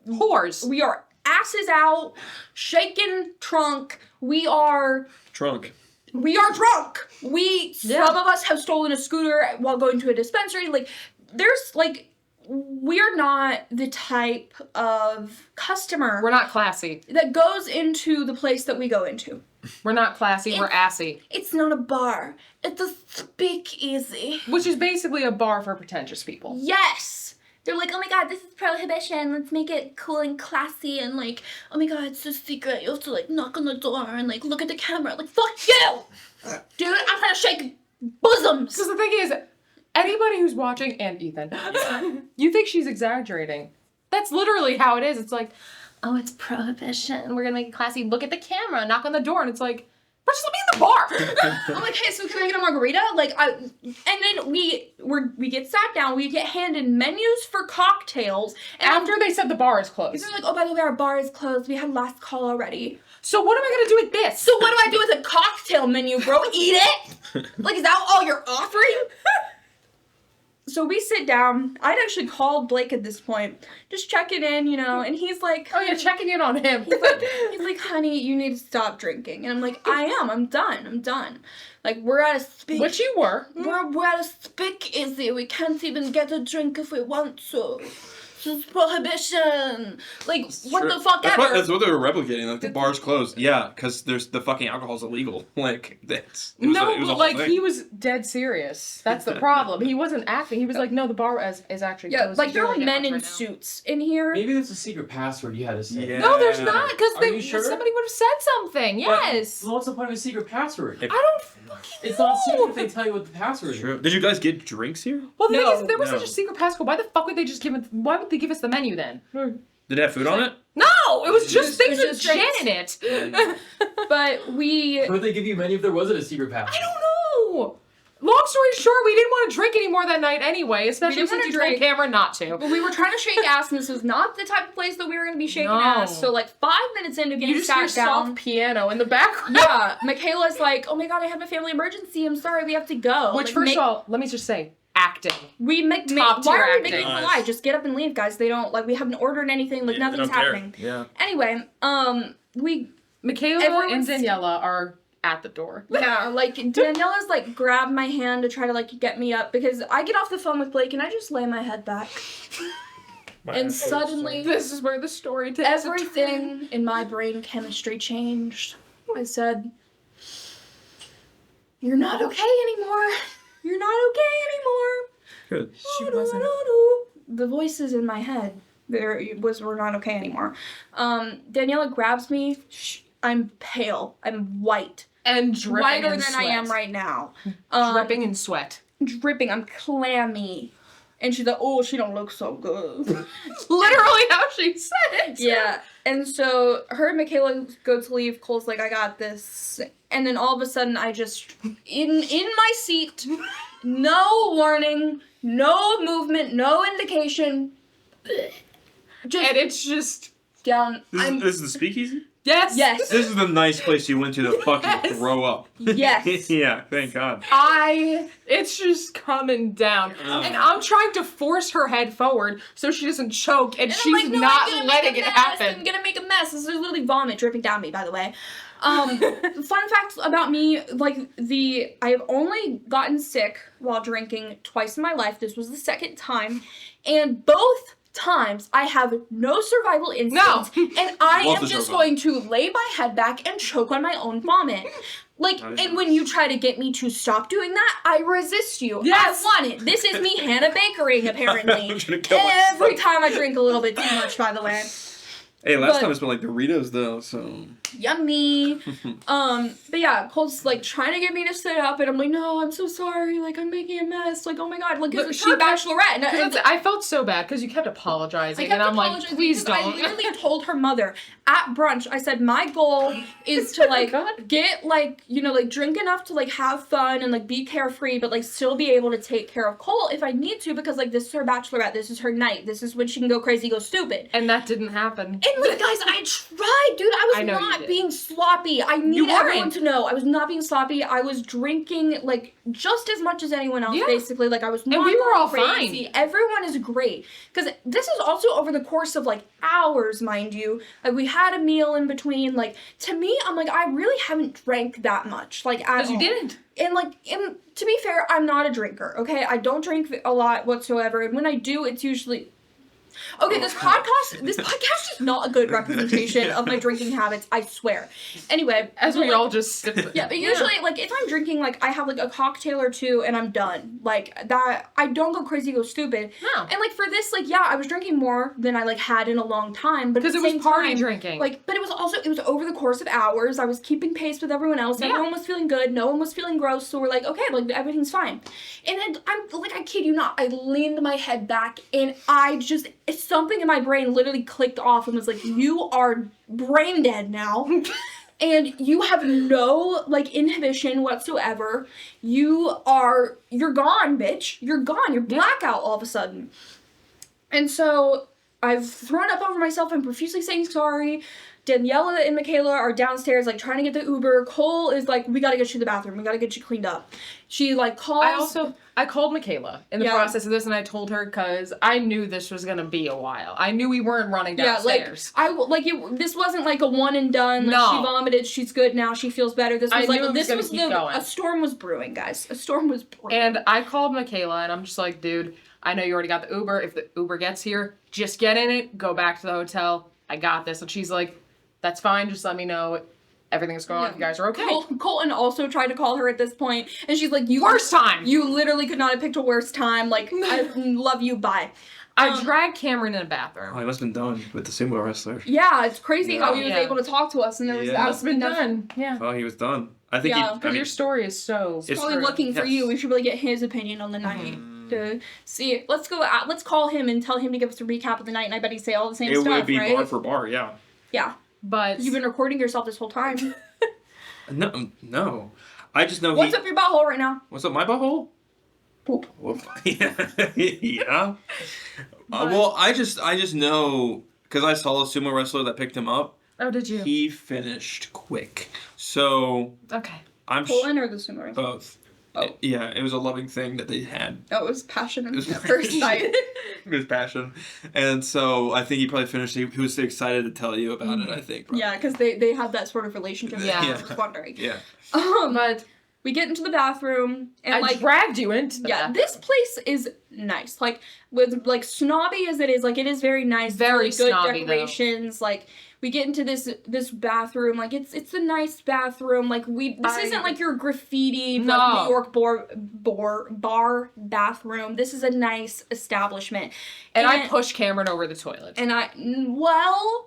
whores. We are asses out, shaking trunk. We are Drunk. Some of us have stolen a scooter while going to a dispensary. Like, there's like. We're not the type of customer. We're not classy. That goes into the place that we go into. We're not classy, we're assy. It's not a bar. It's a speakeasy. Which is basically a bar for pretentious people. Yes! They're like, oh my god, this is prohibition. Let's make it cool and classy. And like, oh my god, it's a secret. You have to like knock on the door and like look at the camera. Like, fuck you! Dude, I'm trying to shake bosoms. Because the thing is, anybody who's watching, and Ethan, you think she's exaggerating. That's literally how it is. It's like, oh, it's prohibition. We're gonna make it classy. Look at the camera, knock on the door, and it's like, bro, just let me in the bar. I'm like, hey, so can I get a margarita? Like, and then we get sat down, we get handed menus for cocktails. And after they said the bar is closed. They're like, oh, by the way, our bar is closed. We had last call already. So what am I gonna do with this? So what do I do with a cocktail menu, bro? Eat it? Like, is that all you're offering? So we sit down. I'd actually called Blake at this point, just checking in, you know, and he's like... Oh, yeah, checking in on him. He's like, honey, you need to stop drinking. And I'm like, I'm done. Like, we're at a speak... Which you were. We're at a speakeasy. We can't even get a drink if we want to. This is prohibition. Like, what the fuck ever. That's what they were replicating. Like, the bar's closed. Yeah, because there's the fucking alcohol's illegal. Like, that's... He was dead serious. That's the problem. He wasn't acting. He was like, no, the bar is actually closed. Like, there are men in suits in here. Maybe there's a secret password you had to say. Yeah. No, there's not, because sure? somebody would have said something. Yes. Well, what's the point of a secret password? I don't fucking It's know. not secret if they tell you what the password is. True. Did you guys get drinks here? Well, the thing No. is, there was such a secret passcode. Why the fuck would they just why would they give us the menu then? Did it have food on it? No, it was just things it with was gin just in it. But we... What would they give you menu if there wasn't a secret password? I don't know. Long story short, we didn't want to drink anymore that night anyway, especially didn't since wanna you told drink. Kamryn not to. But we were trying to shake ass, and this was not the type of place that we were going to be shaking No. ass. So, like, 5 minutes into getting You just hear sat down... soft piano in the background. Yeah, Michaela's like, oh my god, I have a family emergency. I'm sorry, we have to go. Which, Like, first of all, let me just say, acting. we make top why tier are we acting. making them Nice. lie? Just get up and leave, guys. They don't like we haven't ordered anything. Like nothing's happening. Yeah. Anyway, we Michaela Everyone's- and Daniela are at the door. yeah like Daniela's like grabbed my hand to try to like get me up because I get off the phone with Blake and I just lay my head back and suddenly This is where the story takes a turn. everything in my brain chemistry changed. I said, "You're not okay anymore. You're not okay anymore." Good. She wasn't. The voices in my head were not okay anymore. Daniela grabs me. I'm pale. I'm white. And dripping Whiter in than sweat. I am right now. Dripping in sweat. Dripping. I'm clammy. And she's like, oh, she don't look so good. Literally how she said it. Yeah. And so her and Michaela go to leave. Cole's like, I got this. And then all of a sudden I just, in my seat, no warning, no movement, no indication. Just And it's just, down. This is the speakeasy? yes. Yes. This is the nice place you went to fucking Yes. throw up. Yes. Yeah, thank God. It's just coming down. And I'm trying to force her head forward so she doesn't choke, and And I'm she's like, no, not I'm gonna letting make it a mess. happen. I'm gonna make a mess. There's literally vomit dripping down me, by the way. Fun fact about me, like, I've only gotten sick while drinking twice in my life. This was the second time. And both times I have no survival instincts. And I am just going to lay my head back and choke on my own vomit. Like, and when you try to get me to stop doing that, I resist you. Yes. I want it. This is me Hannah Bakering, apparently. Every time I drink a little bit too much, by the way. Hey, last time it smelled like Doritos, though, so... Yummy. But yeah, Cole's, like, trying to get me to sit up, and I'm like, no, I'm so sorry. Like, I'm making a mess. Like, oh my god. Like, it's her bachelorette. And I felt so bad, because you kept apologizing, and I'm like, please don't. I literally told her mother at brunch, I said, my goal is to, like, get, like, you know, like, drink enough to, like, have fun and, like, be carefree, but, like, still be able to take care of Cole if I need to, because, like, this is her bachelorette. This is her night. This is when she can go crazy, go stupid. And that didn't happen. And, like, guys, I tried, dude. I was not being sloppy. I need everyone to know. I was not being sloppy. I was drinking, like, just as much as anyone else, basically. Like, I was not and we were all crazy. fine. Everyone is great. Because this is also over the course of, like, hours, mind you. Like, we had a meal in between. Like, to me, I'm like, I really haven't drank that much. Like, at all. Because you didn't. And, like, to be fair, I'm not a drinker, okay? I don't drink a lot whatsoever. And when I do, it's usually... Okay, this podcast is not a good representation of my drinking habits, I swear. Anyway. As we all just... Yeah, but usually, like, if I'm drinking, like, I have, like, a cocktail or two and I'm done. Like, that, I don't go crazy, go stupid. No. And, like, for this, like, yeah, I was drinking more than I, like, had in a long time. But because it was party drinking. Like, but it was also, it was over the course of hours. I was keeping pace with everyone else. Yeah. Everyone was feeling good. No one was feeling gross. So we're like, okay, like, everything's fine. And then, I kid you not, I leaned my head back and I just... something in my brain literally clicked off and was like, you are brain dead now. And you have no, like, inhibition whatsoever. You're gone, bitch. You're gone. You're blackout all of a sudden. And so I've thrown up over myself. I'm profusely saying sorry. Daniela and Michaela are downstairs, like, trying to get the Uber. Cole is like, we gotta get you to the bathroom. We gotta get you cleaned up. She, like, calls... I called Michaela in the process of this, and I told her because I knew this was gonna be a while. I knew we weren't running downstairs. This wasn't like a one and done. Like, she vomited. She's good now. She feels better. This was a storm was brewing, guys. A storm was brewing. And I called Michaela, and I'm just like, dude, I know you already got the Uber. If the Uber gets here, just get in it. Go back to the hotel. I got this. And she's like, that's fine. Just let me know. Everything's going on. You guys are okay. Colton also tried to call her at this point, and she's like, worst time! You literally could not have picked a worse time. Like, I love you, bye. I dragged Kamryn in the bathroom. Oh, he must have been done with the sumo wrestler. Yeah, it's crazy how he was able to talk to us, and there was that must have been done. Yeah. Oh, he was done. I think because your story is so... He's probably looking for you. We should really get his opinion on the night. To see. Let's call him and tell him to give us a recap of the night, and I bet he'd say all the same stuff, right? It would be bar for bar, yeah. Yeah. But... You've been recording yourself this whole time. No. I just know What's up your butthole right now? What's up my butthole? Poop. Yeah. Well, I just know, because I saw a sumo wrestler that picked him up. Oh, did you? He finished quick. So... Okay. I'm Colton or the sumo wrestler? Both. Oh. It was a loving thing that they had. Oh, it was passion at first sight. It was passion. And so I think he probably finished. He was excited to tell you about it, I think. Probably. Yeah, because they had that sort of relationship. Yeah. I was wondering. Yeah. But we get into the bathroom and I dragged you into the bathroom. This place is nice. Like, with, like, snobby as it is, like, it is very nice. Very good snobby, decorations. Though. Like, we get into this bathroom, like, it's a nice bathroom, like, this isn't like your graffiti, like, New York bar bathroom. This is a nice establishment. And I pushed Kamryn over the toilet. And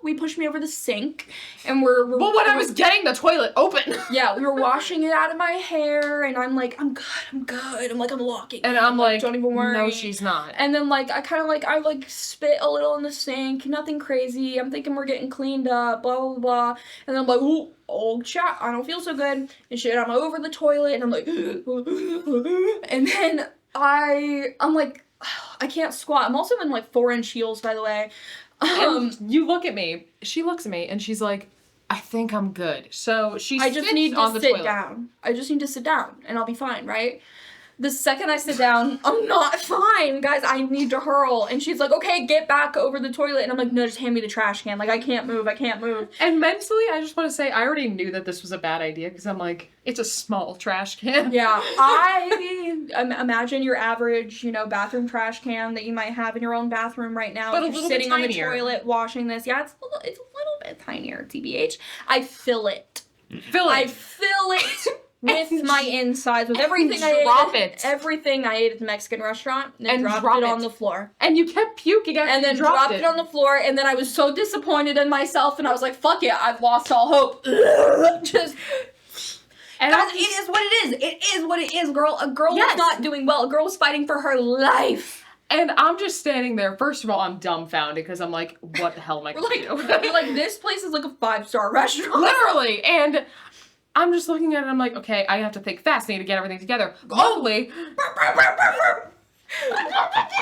we pushed me over the sink, and we're but when I was getting the toilet open. Yeah, we were washing it out of my hair, and I'm like, I'm good. I'm like, I'm locking. And I'm like, don't even worry. No, she's not. And then, like, I spit a little in the sink, nothing crazy. I'm thinking we're getting cleaned up, blah, blah, blah. And then I'm like, oh, chat, I don't feel so good. And shit, I'm over the toilet, and I'm like, and then I'm like, I can't squat. I'm also in, like, 4-inch heels, by the way. And you look at me, she looks at me, and she's like, I think I'm good. So she sits on the toilet. I just need to sit down, and I'll be fine, right? The second I sit down, I'm not fine, guys. I need to hurl. And she's like, okay, get back over the toilet. And I'm like, no, just hand me the trash can. Like, I can't move. And mentally, I just want to say, I already knew that this was a bad idea because I'm like, it's a small trash can. Yeah, I imagine your average, bathroom trash can that you might have in your own bathroom right now. But a You're little sitting bit on the tinier. toilet washing this. Yeah, it's a little bit tinier, TBH. I fill it. I fill it with my insides, with everything everything I ate at the Mexican restaurant, and dropped it on the floor. And you kept puking after and then you dropped it on the floor, and then I was so disappointed in myself, and I was like, fuck it, I've lost all hope. Just... And guys, it is what it is. It is what it is, girl. A girl Yes. was not doing well. A girl was fighting for her life. And I'm just standing there. First of all, I'm dumbfounded because I'm like, what the hell am I going to do? We're like, this place is like a 5-star restaurant. Literally. And I'm just looking at it and I'm like, okay, I have to think fast. I need to get everything together. Luckily,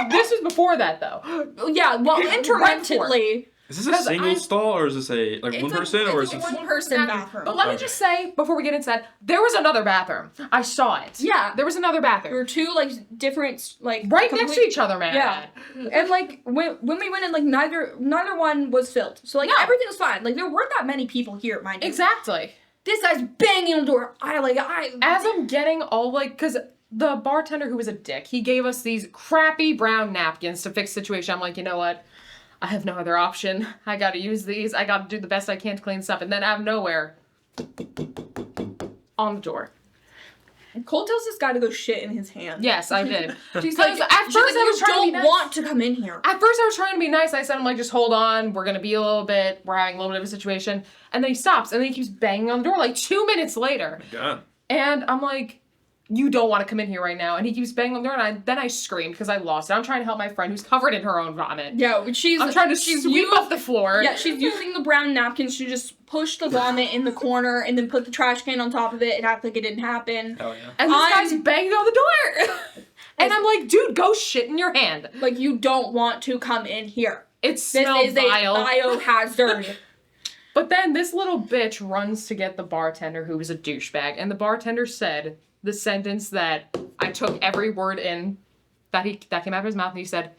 this was before that, though. Yeah, well, intermittently. Is this a single stall or is this a one person or is It's it? a one-person bathroom. But let me just say, before we get into that, there was another bathroom. I saw it. Yeah. There was another There bathroom. were two, different, Right next to each other, man. Yeah. And, when we went in, neither one was filled. So, No. everything was fine. There weren't that many people here, mind you. Exactly. This guy's banging on the door. As I'm getting all, because the bartender who was a dick, he gave us these crappy brown napkins to fix the situation. I'm like, you know what? I have no other option. I gotta use these. I gotta do the best I can to clean stuff. And then out of nowhere, on the door. Cole tells this guy to go shit in his hand. Yes, I did. She's Because like, at first I was trying to be don't nice. want to come in here. At first I was trying to be nice. I said, I'm like, just hold on. We're gonna be we're having a little bit of a situation. And then he stops, and then he keeps banging on the door 2 minutes later. God. And I'm like, you don't want to come in here right now. And he keeps banging on the door, and then I screamed because I lost it. I'm trying to help my friend who's covered in her own vomit. Yeah, I'm trying to sweep up the floor. Yeah, she's using the brown napkins to just push the vomit in the corner and then put the trash can on top of it and act like it didn't happen. Hell yeah. And this guy's banging on the door. And I'm like, dude, go shit in your hand. You don't want to come in here. It This smells is vile. a biohazard. But then this little bitch runs to get the bartender, who was a douchebag, and the bartender said the sentence that I took every word in that came out of his mouth, and he said,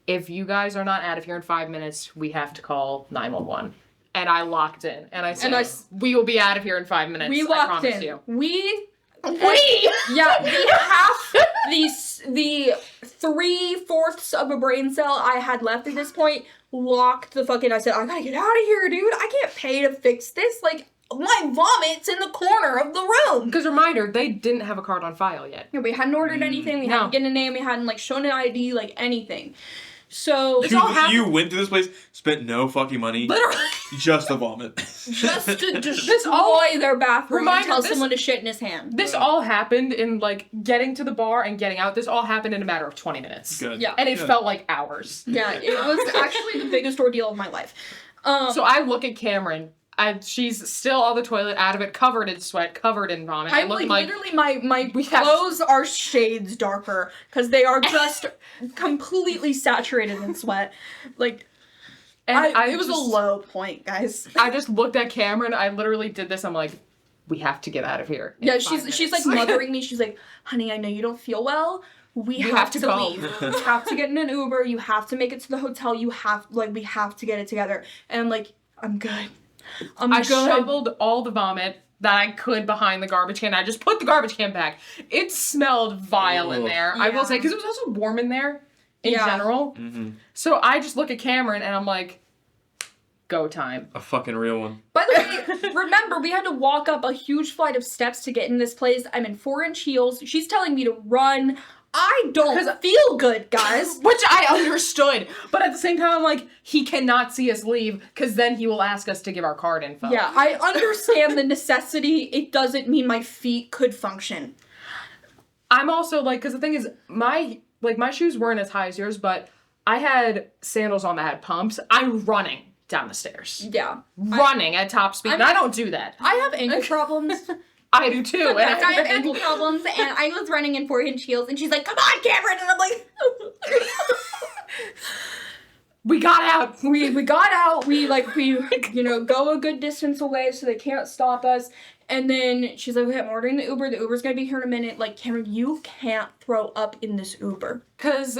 if you guys are not out of here in 5 minutes, we have to call 911. And I locked in, and I said, we will be out of here in 5 minutes. We I walked promise in. you. Yeah, the 3/4 of a brain cell I had left at this point locked the fucking. I said, I gotta get out of here, dude. I can't pay to fix this. My vomit's in the corner of the room. Because reminder, they didn't have a card on file yet. Yeah, we hadn't ordered anything. We hadn't given a name. We hadn't shown an ID, anything. So You went to this place, spent no fucking money, Literally. just to vomit. just to destroy their bathroom and tell someone to shit in his hand. This all happened in getting to the bar and getting out. This all happened in a matter of 20 minutes. Good. Yeah. And it felt like hours. Yeah, it was actually the biggest ordeal of my life. So I look at Kamryn. She's still on the toilet, out of it, covered in sweat, covered in vomit. I'm literally my clothes are shades darker because they are just completely saturated in sweat. It was a low point, guys. I just looked at Kamryn. I literally did this. I'm like, we have to get out of here. Yeah, she's mothering me. She's like, honey, I know you don't feel well. We have to go. leave. You have to get in an Uber. You have to make it to the hotel. We have to get it together. And I'm like, I'm good. I shoveled all the vomit that I could behind the garbage can. I just put the garbage can back. It smelled vile in there. Yeah. I will say, because it was also warm in there in general. Mm-hmm. So I just look at Kamryn and I'm like, go time. A fucking real one. By the way, remember, we had to walk up a huge flight of steps to get in this place. I'm in 4-inch heels. She's telling me to run. I don't feel good, guys. Which I understood. But at the same time, I'm like, he cannot see us leave because then he will ask us to give our card info. Yeah, I understand the necessity. It doesn't mean my feet could function. I'm also because the thing is, my shoes weren't as high as yours, but I had sandals on that had pumps. I'm running down the stairs. Yeah. Running at top speed. And I don't do that. I have ankle problems. I do too. And I have ankle problems, and I was running in 4-inch heels, and she's like, come on, Kamryn! And I'm like... We got out. We got out. We go a good distance away so they can't stop us. And then she's like, okay, I'm ordering the Uber. The Uber's gonna be here in a minute. Like, Kamryn, you can't throw up in this Uber. Because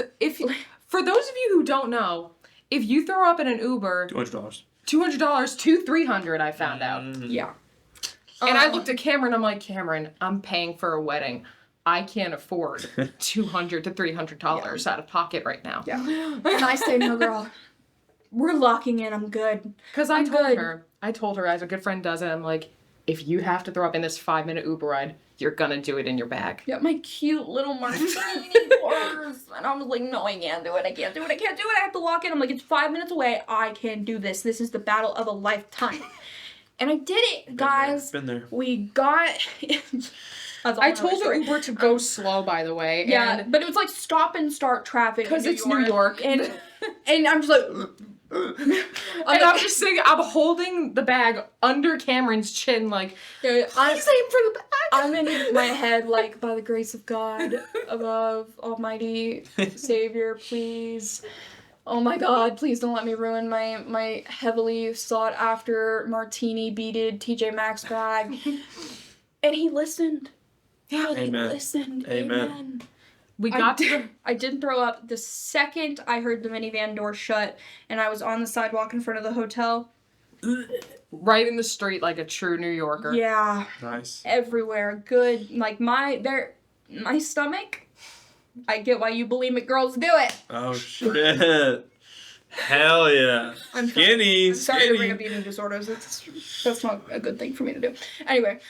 for those of you who don't know, if you throw up in an Uber, $200. $200 to $300, I found out. Yeah. And I looked at Kamryn, I'm like, Kamryn, I'm paying for a wedding. I can't afford $200 to $300 out of pocket right now. Yeah. And I say, no, girl, we're locking in. I'm good. Because I told her, as a good friend does it, I'm like, if you have to throw up in this 5-minute Uber ride, you're gonna do it in your bag. Yeah, my cute little martini bars. And I was like, no, I can't do it. I can't do it. I can't do it. I have to lock in. I'm like, it's 5 minutes away. I can do this. This is the battle of a lifetime. And I did it, guys. Been there. We got... I told the Uber to go slow, by the way. Yeah, but it was like stop and start traffic. Because it's New York. And I'm just like... I'm just saying, I'm holding the bag under Kamryn's chin, like, please aim for the bag. I'm in my head, like, by the grace of God, above Almighty Savior, please. Oh my God, please don't let me ruin my heavily sought after martini beaded TJ Maxx bag. And he listened. Yeah, he listened. Amen. I didn't throw up the second I heard the minivan door shut and I was on the sidewalk in front of the hotel. Right in the street like a true New Yorker. Yeah. Nice. Everywhere. Good. Like my stomach. I get why you bulimic girls do it. Oh shit. Hell yeah. I'm skinny. Sorry to bring up eating disorders. That's not a good thing for me to do. Anyway,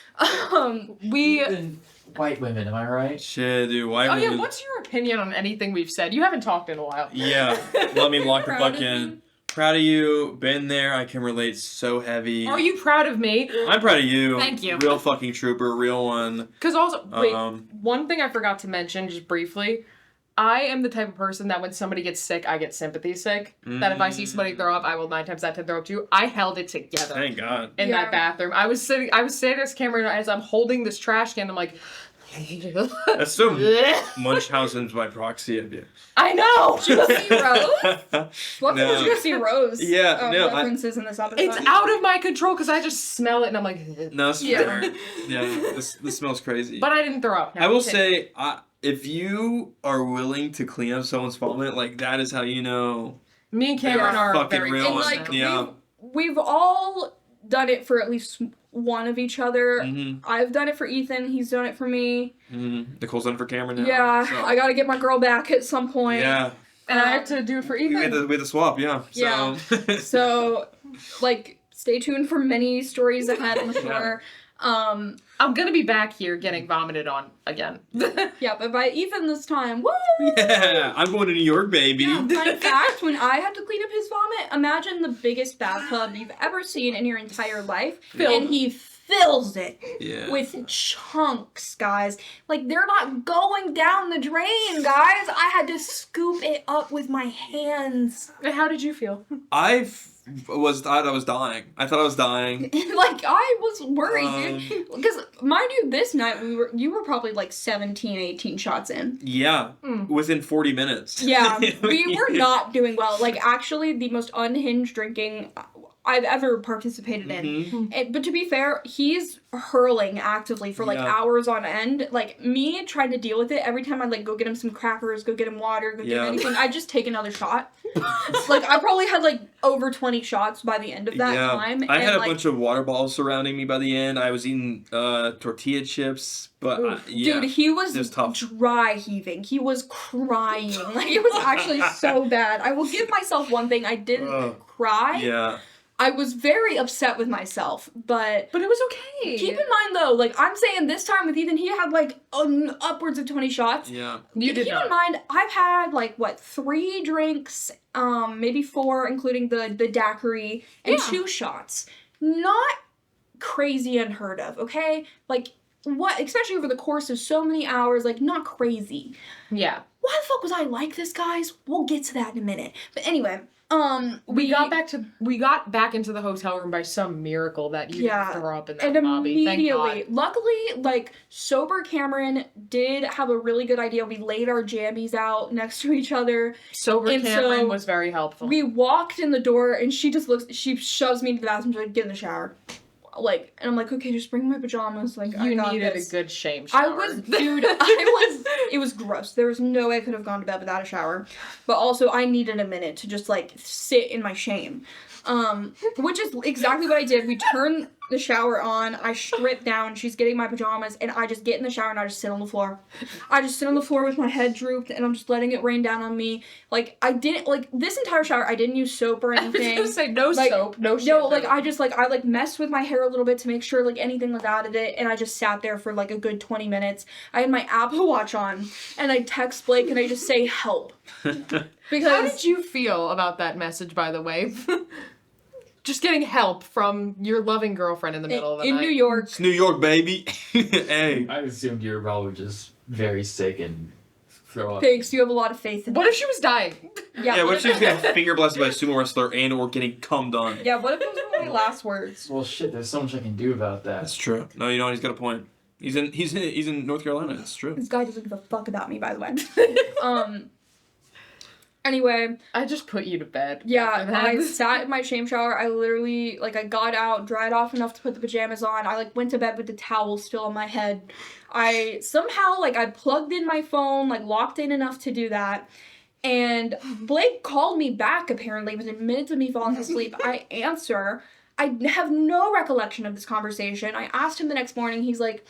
Even white women, am I right? Shit, dude. White women. Yeah, what's your opinion on anything we've said? You haven't talked in a while. Yeah. Let me lock the Proud fuck of in. you. Proud of you. Been there. I can relate so heavy. Are you proud of me? I'm proud of you. Thank you. Real fucking trooper. Real one. Because also, wait, Um, one thing I forgot to mention, just briefly, I am the type of person that when somebody gets sick, I get sympathy sick. That if I see somebody throw up, I will 9 times out of 10 throw up too. I held it together Thank God. in that bathroom. I was sitting as Kamryn as I'm holding this trash can. I'm like, That's so Munchausen's by proxy of you. I know. Did you see Rose? What No. did you see Rose? Yeah, no, references in this episode. It's out of my control because I just smell it and I'm like, No, it's Yeah. fair. Yeah, this smells crazy. but I didn't throw up. I will say, if you are willing to clean up someone's vomit, like that is how you know. Me and They Kamryn are are fucking very real And close like now. Yeah. we've all done it for at least one of each other. I've done it for Ethan. He's done it for me. Nicole's done it for Kamryn now. Yeah, so- I gotta get my girl back at some point. Yeah. And I have to do it for We had Ethan. the swap, yeah. Yeah. So, So, like, stay tuned for many stories ahead, I'm sure. I'm gonna be back here getting vomited on again. Yeah, but by Ethan this time, woo! yeah, I'm going to New York, baby. Fun fact, when I had to clean up his vomit, imagine the biggest bathtub you've ever seen in your entire life. Filled. And he fills it Yeah. with chunks, guys. Like, they're not going down the drain, guys. I had to scoop it up with my hands. And how did you feel? I thought I was dying. Like, I was worried, dude. Because, mind you, this night, you were probably like 17, 18 shots in. Yeah. Within 40 minutes. Yeah, we were not doing well. Like, actually, the most unhinged drinking I've ever participated in. But to be fair, he's hurling actively for like hours on end. Like, me trying to deal with it, every time I'd like go get him some crackers, go get him water, go get him anything, I'd just take another shot. Like, I probably had like over 20 shots by the end of that time. I had a like, bunch of water bottles surrounding me by the end. I was eating tortilla chips, but dude, he was tough. dry heaving. He was crying. Like, it was actually so bad. I will give myself one thing. I didn't cry. Yeah. I was very upset with myself, but it was okay. keep in mind though, like I'm saying this time with Ethan, he had like upwards of 20 shots. Yeah. You did Keep not. in mind, I've had like 3 drinks, maybe 4, including the daiquiri, and 2 shots. Not crazy unheard of, okay? Like what, especially over the course of so many hours, like not crazy. Yeah. Why the fuck was I like this, guys? We'll get to that in a minute. But anyway. We got back into the hotel room by some miracle that you didn't throw up in that and lobby. Thank immediately, God. luckily, like sober Kamryn did have a really good idea. We laid our jammies out next to each other. Sober and Kamryn so was very helpful. We walked in the door, and she shoves me into the bathroom. She's like, "Get in the shower." like, and I'm like, okay, just bring my pajamas. Like, I You got needed this. a good shame shower. It was gross. There was no way I could have gone to bed without a shower. But also, I needed a minute to just, like, sit in my shame. Which is exactly what I did. We turned the shower on, I strip down, she's getting my pajamas, and I just get in the shower and I just sit on the floor. I just sit on the floor with my head drooped, and I'm just letting it rain down on me. Like, I didn't, like, this entire shower, I didn't use soap or anything. I was gonna say, no Like, soap, no shit. No, like, I messed with my hair a little bit to make sure, like, anything was out of it, and I just sat there for, like, a good 20 minutes. I had my Apple Watch on, and I text Blake, and I just say, help. Because... How did you feel about that message, by the way? Just getting help from your loving girlfriend in the middle of the night. In New York. It's New York, baby. Hey. I assumed you were probably just very sick and throw up. Thanks, you have a lot of faith in What if she was dying? Yeah, what if she was getting finger blasted by a sumo wrestler and or getting cummed on? Yeah, what if those were my last words? Well, shit, there's so much I can do about that. That's true. No, you know what? He's got a point. He's in North Carolina. It's true. This guy doesn't give a fuck about me, by the way. Anyway. I just put you to bed. Yeah, after that. I sat in my shame shower. I literally, like, I got out, dried off enough to put the pajamas on. I, like, went to bed with the towel still on my head. I somehow, like, I plugged in my phone, like, locked in enough to do that. And Blake called me back, apparently, within minutes of me falling asleep. I answer. I have no recollection of this conversation. I asked him the next morning. He's like,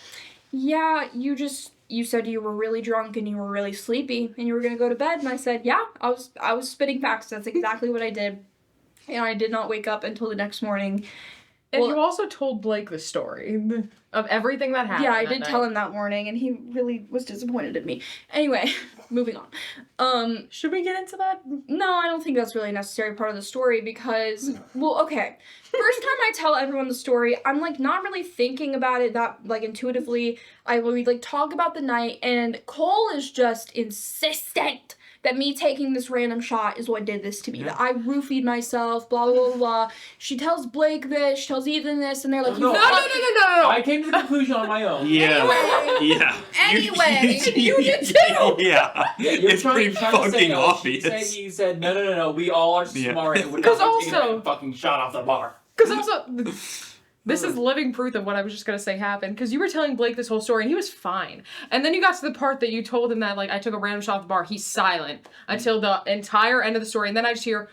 yeah, you said you were really drunk and you were really sleepy and you were going to go to bed. And I said, yeah, I was spitting facts. That's exactly what I did. And I did not wake up until the next morning. And you also told Blake the story of everything that happened. Yeah, I that did night. tell him that morning, and he really was disappointed in me. Anyway, moving on. Should we get into that? No, I don't think that's really a necessary part of the story because, well, okay. First time I tell everyone the story, I'm, like, not really thinking about it that, like, intuitively. I will, like, talk about the night, and Cole is just insistent that me taking this random shot is what did this to me. Yeah. That I roofied myself, blah, blah, blah, blah. She tells Blake this, she tells Ethan this, and they're like, No, you No. I came to the conclusion on my own. Yeah. Anyway. Yeah. Anyway, you did too. Yeah. It's pretty fucking obvious. He said, no, we all are Yeah. smart. And we're Because not taking also- that fucking shot off the bar. Because also, this is living proof of what I was just going to say happened. Because you were telling Blake this whole story, and he was fine. And then you got to the part that you told him that, like, I took a random shot at the bar. He's silent until the entire end of the story. And then I just hear,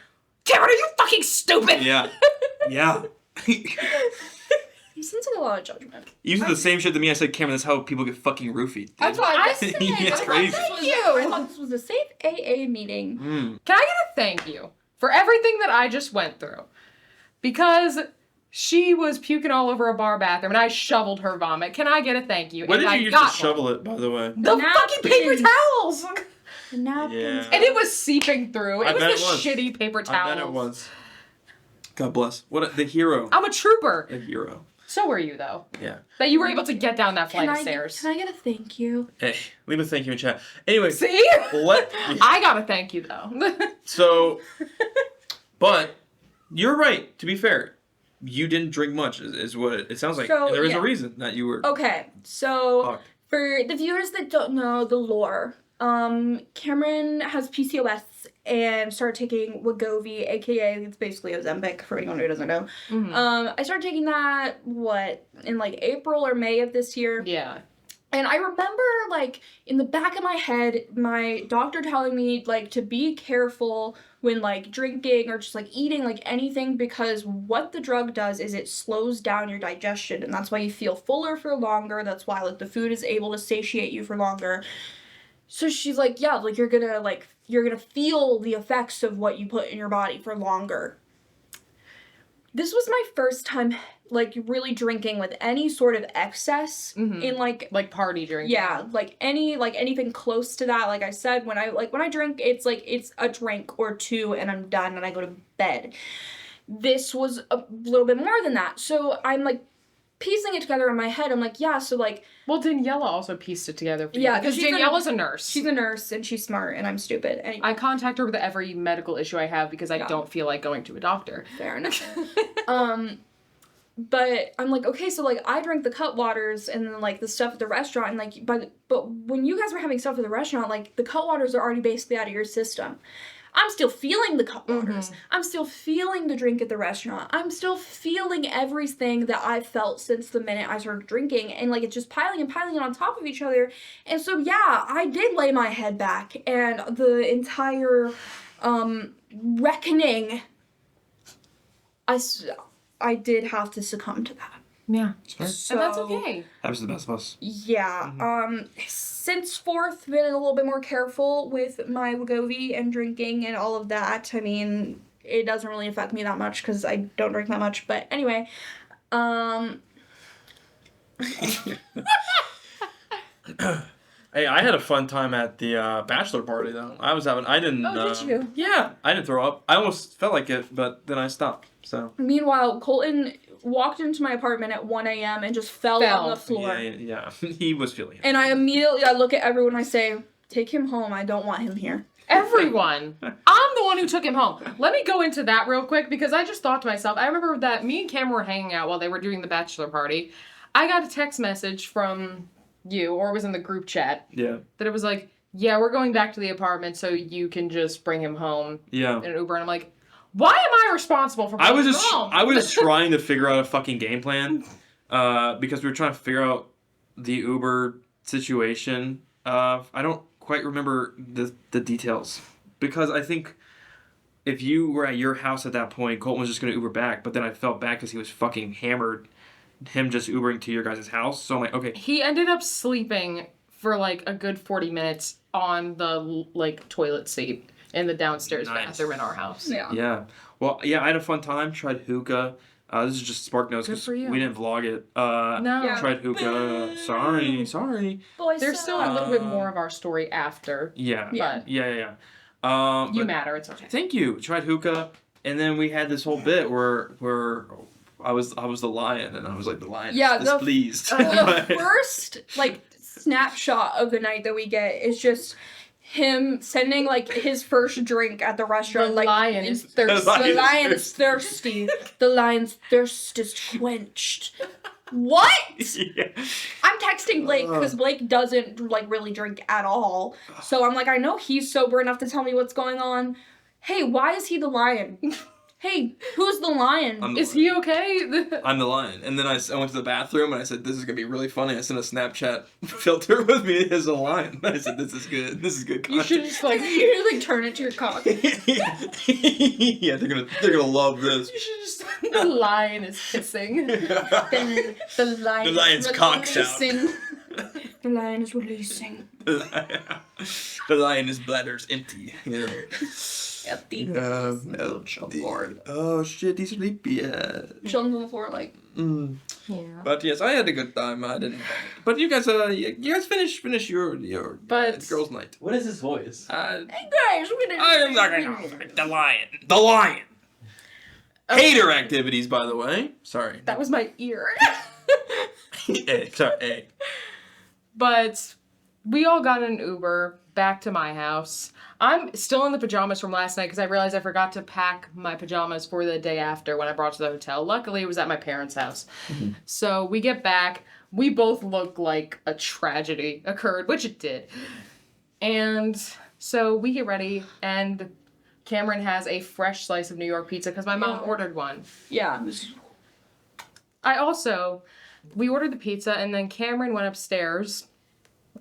Kamryn, are you fucking stupid? Yeah. Yeah. He seems like a lot of judgment. You said the same shit to me. I said, Cameron, that's how people get fucking roofied. That's what I said. It's crazy. I thought this was a safe AA meeting. Can I get a thank you for everything that I just went through? Because she was puking all over a bar bathroom, and I shoveled her vomit. Can I get a thank you? When And did I you use got to shovel it, by the way? The fucking paper Napkins. towels! The napkins. Yeah. And it was seeping through. I It bet was it the was. shitty paper towels. I bet it was. God bless. The hero. I'm a trooper. The hero. So were you, though. Yeah. That you were able to get down that flight of stairs. Can I get a thank you? Hey, leave a thank you in chat. Anyway, See? I got a thank you, though. so, but you're right. To be fair, you didn't drink much. Is what it sounds like. So, and there is yeah. a reason that you were. Okay, so Fuck. for the viewers that don't know the lore, Kamryn has PCOS and started taking Wegovy, aka it's basically Ozempic for anyone who doesn't know. Mhm. I started taking that in like April or May of this year. Yeah. And I remember, like, in the back of my head, my doctor telling me, like, to be careful when, like, drinking or just, like, eating, like, anything, because what the drug does is it slows down your digestion, and that's why you feel fuller for longer. That's why, like, the food is able to satiate you for longer. So she's like, yeah, like, you're gonna feel the effects of what you put in your body for longer. This was my first time, like, really drinking with any sort of excess in, like party drinking. yeah, anything close to that. Like I said, when I drink, it's a drink or two and I'm done and I go to bed. This was a little bit more than that. So I'm, like, piecing it together in my head. I'm like, yeah, so, like... Well, Daniela also pieced it together for you. Yeah, because she's Daniela's a nurse. She's a nurse and she's smart and I'm stupid. Anyway. I contact her with every medical issue I have because I Yeah. don't feel like going to a doctor. Fair enough. But I'm like, okay, so, like, I drank the Cutwaters and then, like, the stuff at the restaurant, and, like, but when you guys were having stuff at the restaurant, like, the Cutwaters are already basically out of your system. I'm still feeling the cup waters. I'm still feeling the drink at the restaurant. I'm still feeling everything that I've felt since the minute I started drinking. And, like, it's just piling and piling on top of each other. And so, yeah, I did lay my head back. And the entire reckoning, I did have to succumb to that. Yeah. So, And that's okay. Happens to the best of us. Yeah. Since forth, been a little bit more careful with my Wegovy and drinking and all of that. I mean, it doesn't really affect me that much because I don't drink that much. But anyway, Hey, I had a fun time at the bachelor party though. I didn't. Oh, did you? Yeah, I didn't throw up. I almost felt like it, but then I stopped. So. Meanwhile, Colton walked into my apartment at 1 a.m. and just fell on the floor. Yeah, he was feeling it. And I look at everyone and I say, take him home. I don't want him here. Everyone. I'm the one who took him home. Let me go into that real quick because I just thought to myself, I remember that me and Cam were hanging out while they were doing the bachelor party. I got a text message from you, or it was in the group chat. Yeah. That it was like, yeah, we're going back to the apartment so you can just bring him home Yeah. in an Uber. And I'm like, why am I responsible for bringing him home? I was trying to figure out a fucking game plan, because we were trying to figure out the Uber situation. I don't quite remember the details because I think if you were at your house at that point, Colton was just gonna Uber back, but then I felt bad because he was fucking hammered. Him just Ubering to your guys' house, so I'm like, okay. He ended up sleeping for like a good 40 minutes on the like toilet seat in the downstairs bathroom in our house. Yeah. Yeah. Well, yeah, I had a fun time. Tried hookah. This is just Spark Notes because for you. we didn't vlog it. No. Yeah. Tried hookah. Sorry. Boys, There's still a little bit more of our story after. Yeah. Yeah. Yeah. You But matter, it's okay. thank you. Tried hookah, and then we had this whole bit where I was the lion, and I was like the lion. Yeah, is displeased. the first like snapshot of the night that we get is just him sending like his first drink at the restaurant. The like lion is thirsty. thirsty. The lion is thirsty. The lion's thirst is quenched. What? Yeah. I'm texting Blake because Blake doesn't like really drink at all. So I'm like, I know he's sober enough to tell me what's going on. Hey, why is he the lion? Hey, who's the lion? I'm the Is lion. he okay? I'm the lion. And then I went to the bathroom and I said, this is going to be really funny. I sent a Snapchat filter with me as a lion. I said, this is good. This is good You content. should just like You like turn it to your cock. Yeah, they're gonna love this. you should just the lion is kissing. Then the lion. The lion's is cock's out. releasing. The lion is releasing. The lion's bladder's empty. Yeah. Empty. Oh shit, he's sleepy. Chilling on the floor like. Yeah. But yes, I had a good time. I didn't. But you guys finish your But- girls' night. What is his voice? Hey guys, we're gonna. I'm not gonna. The lion. Hater activities, by the way. Sorry. That was my ear. Hey, sorry. Hey. But we all got an Uber back to my house. I'm still in the pajamas from last night because I realized I forgot to pack my pajamas for the day after when I brought to the hotel. Luckily, it was at my parents' house. So we get back. We both look like a tragedy occurred, which it did. And so we get ready, and Kamryn has a fresh slice of New York pizza because my mom ordered one. Yeah. We ordered the pizza, and then Kamryn went upstairs,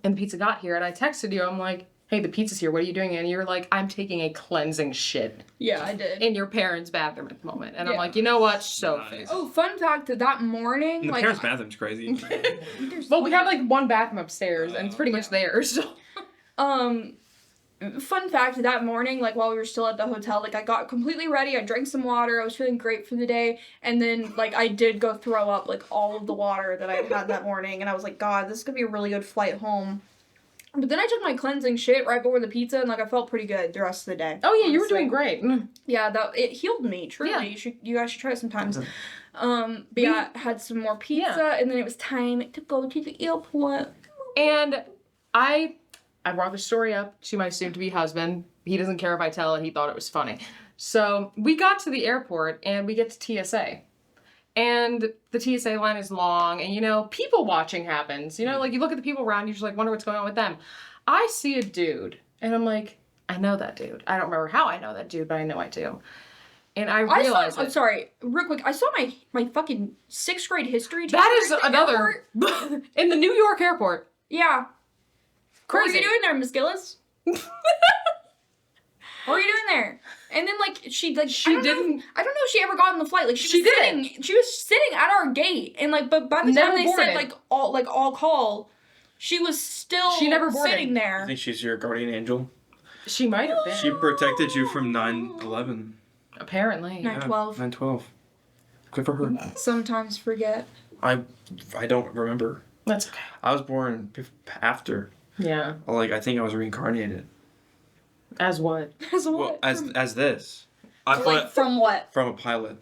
and the pizza got here, and I texted you. I'm like, hey, the pizza's here. What are you doing? And you're like, I'm taking a cleansing shit Yeah, I did. in your parents' bathroom at the moment. And I'm Yeah. like, you know what? So Nice. Oh, fun fact that morning, The like. parents' bathroom's crazy. well, we have like one bathroom upstairs, and it's pretty much there. So Fun fact that morning, like while we were still at the hotel, like I got completely ready, I drank some water, I was feeling great for the day, and then like I did go throw up like all of the water that I had that morning, and I was like, God, this is gonna be a really good flight home. But then I took my cleansing shit right before the pizza, and like I felt pretty good the rest of the day. oh yeah, you were honestly. doing great. Yeah, it healed me, truly. Yeah. You guys should try it sometimes. But yeah, I had some more pizza, and then it was time to go to the airport. And I brought the story up to my soon-to-be husband. He doesn't care if I tell it. He thought it was funny. So we got to the airport, and we get to TSA. And the TSA line is long, and, you know, people watching happens. You know, like, you look at the people around, you just, like, wonder what's going on with them. I see a dude, and I'm like, I know that dude. I don't remember how I know that dude, but I know I do. And I I realized saw, I'm sorry, real quick. I saw my fucking 6th grade history teacher. that is at the another airport. in the New York airport. Yeah. What were Crazy. you doing there, Miss Gillis? What were you doing there? And then she She I don't didn't- know, I don't know if she ever got on the flight. Like She was sitting. She was sitting at our gate, and but by the Never time they boarded. said all call, she was still She never boarded. sitting I there. think she's your guardian angel. She might have been. She protected you from 9/11. Apparently. 9/12. 9/12. Good for her. Sometimes forget. I don't remember. That's okay. I was born after. Yeah. Like, I think I was reincarnated. As what? As Well, what? as this. I Like thought from what? from a pilot.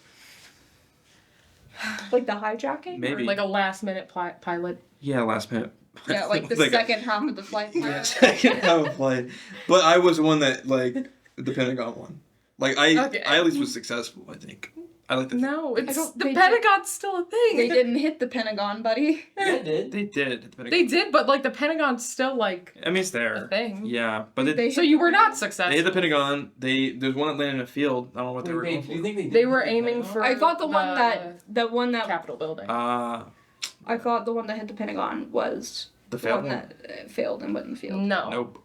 Like the hijacking? Maybe. Like a last minute pilot. Yeah, last minute. Yeah, like the Like a- second half of the flight. Yeah, second half of flight. But I was one that the Pentagon one. Like I Okay. at least was successful. I think. I like the. No, it's don't- the they Pentagon's still a thing. They didn't hit the Pentagon, buddy. Yeah, it did. They did. The Pentagon. They did, but like the Pentagon's still like I mean, it's there. a thing. Yeah, but They So you were not they successful. hit the Pentagon. There's one that landed in a field. I don't know what they were going Do you for. think They were aiming for. I thought the one that Capitol building. I thought the one that hit the Pentagon was The the failed one one. that failed and went in the field. No. Nope.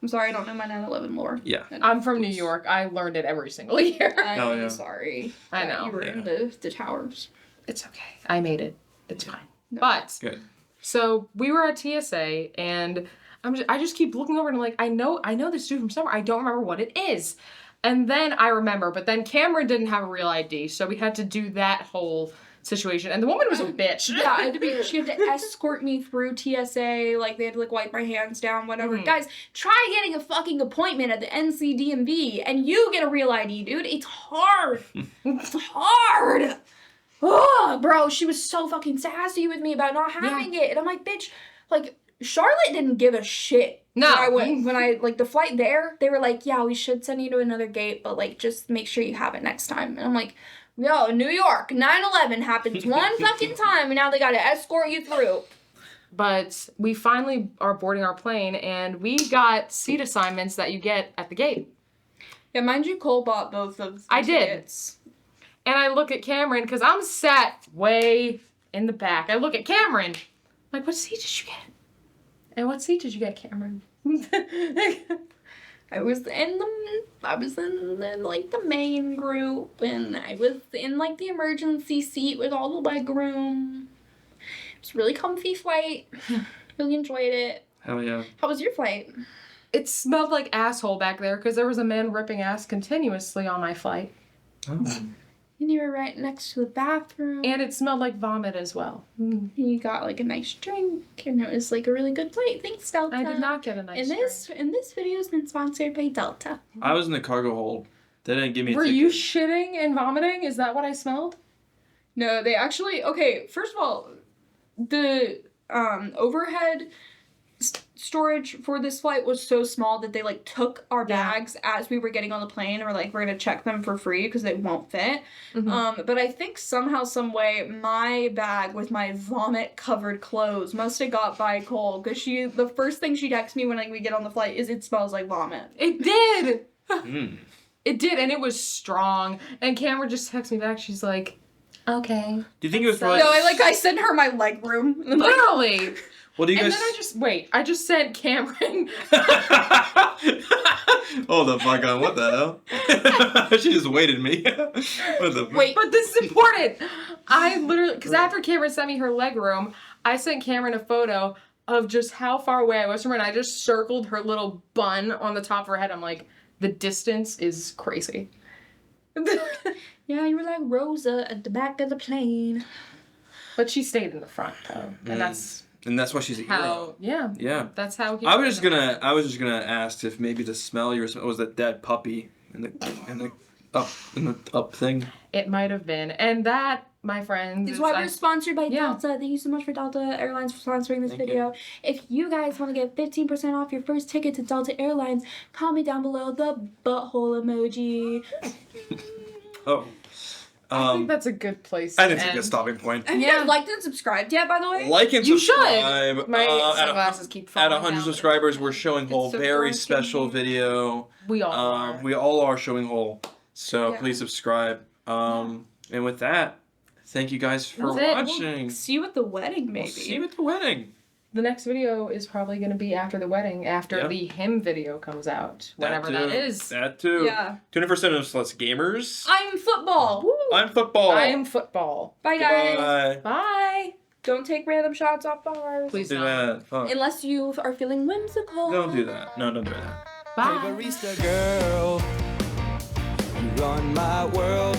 I'm sorry, I don't know my 9/11 lore. Yeah. I'm from New York. I learned it every single year. I'm Oh, yeah. sorry. I that know. You were in the towers. It's okay. I made it. It's fine. No. But Good. so we were at TSA, and I just keep looking over and I'm like, I know this dude from somewhere. I don't remember what it is. And then I remember, but then Kamryn didn't have a real ID, so we had to do that whole situation. And the woman was a bitch. Yeah, she had to escort me through TSA. Like, they had to, wipe my hands down, whatever. Guys, try getting a fucking appointment at the NCDMV, and you get a real ID, dude. It's hard. It's hard. Oh, bro, she was so fucking sassy with me about not having it. And I'm like, bitch, Charlotte didn't give a shit. No. When I the flight there, they were like, yeah, we should send you to another gate, but, just make sure you have it next time. And I'm like, yo, New York, 9/11 happens one fucking time, and now they gotta escort you through. But we finally are boarding our plane, and we got seat assignments that you get at the gate. Yeah, mind you, Cole bought both of the I did. tickets. And I look at Kamryn, because I'm sat way in the back. I look at Kamryn. I'm like, what seat did you get? And what seat did you get, Kamryn? I was in the main group, and I was in the emergency seat with all the leg room. It was a really comfy flight. Really enjoyed it. Hell yeah. How was your flight? It smelled like asshole back there, because there was a man ripping ass continuously on my flight. Oh. And you were right next to the bathroom. And it smelled like vomit as well. And you got a nice drink, and it was a really good flight. Thanks, Delta. I did not get a nice And this video has been sponsored by Delta. I was in the cargo hold. They didn't give me a Were ticket. you shitting and vomiting? Is that what I smelled? No, they actually first of all, the overhead storage for this flight was so small that they took our bags as we were getting on the plane, and were like, we're gonna check them for free because they won't fit. But I think somehow, some way, my bag with my vomit covered clothes must have got by Cole, because the first thing she texts me when we get on the flight is, it smells like vomit. It did. Mm. It did, and it was strong. And Kamryn just texts me back. She's like, okay. Do you think it was No, probably... I sent her my leg room. And I'm like, Literally. Well, do you And guys... then I just sent Kamryn. Hold the fuck on. What the hell? She just waited me. What the fuck? Wait. But this is important. I literally, because after Kamryn sent me her leg room, I sent Kamryn a photo of just how far away I was from her, and I just circled her little bun on the top of her head. I'm like, the distance is crazy. yeah, you were like Rosa at the back of the plane. But she stayed in the front, though. And that's And that's why she's a hero. how, yeah. Yeah. That's how I was just gonna ask if maybe the smell you were smelling was that dead puppy in the up thing. It might have been. And that, my friends, This is why we're sponsored by Yeah. Delta. Thank you so much for Delta Airlines for sponsoring this Thank you. video. If you guys want to get 15% off your first ticket to Delta Airlines, comment down below the butthole emoji. Oh. I think that's a good place. I think it's a end. good stopping point. Have you guys liked and subscribed yet, by the way? Like and You should. subscribe. My at sunglasses keep at falling 100 down. subscribers, we're showing whole. so Very dark in special here. video. We all are. We all are showing whole. So Yeah. please subscribe. And with that, thank you guys for That's it. watching. See you at the wedding, maybe. We'll see you at the wedding. The next video is probably going to be after the wedding, after Yep. the him video comes out, whenever that too. is. That too. Yeah. 21st Less Gamers. I'm football. Woo. I'm football. I am football. Bye, guys. Goodbye. Bye. Don't take random shots off bars. Please Do don't. that. Fuck. Unless you are feeling whimsical. Don't do that. No, don't do that. Bye. Hey, barista girl, you run my world.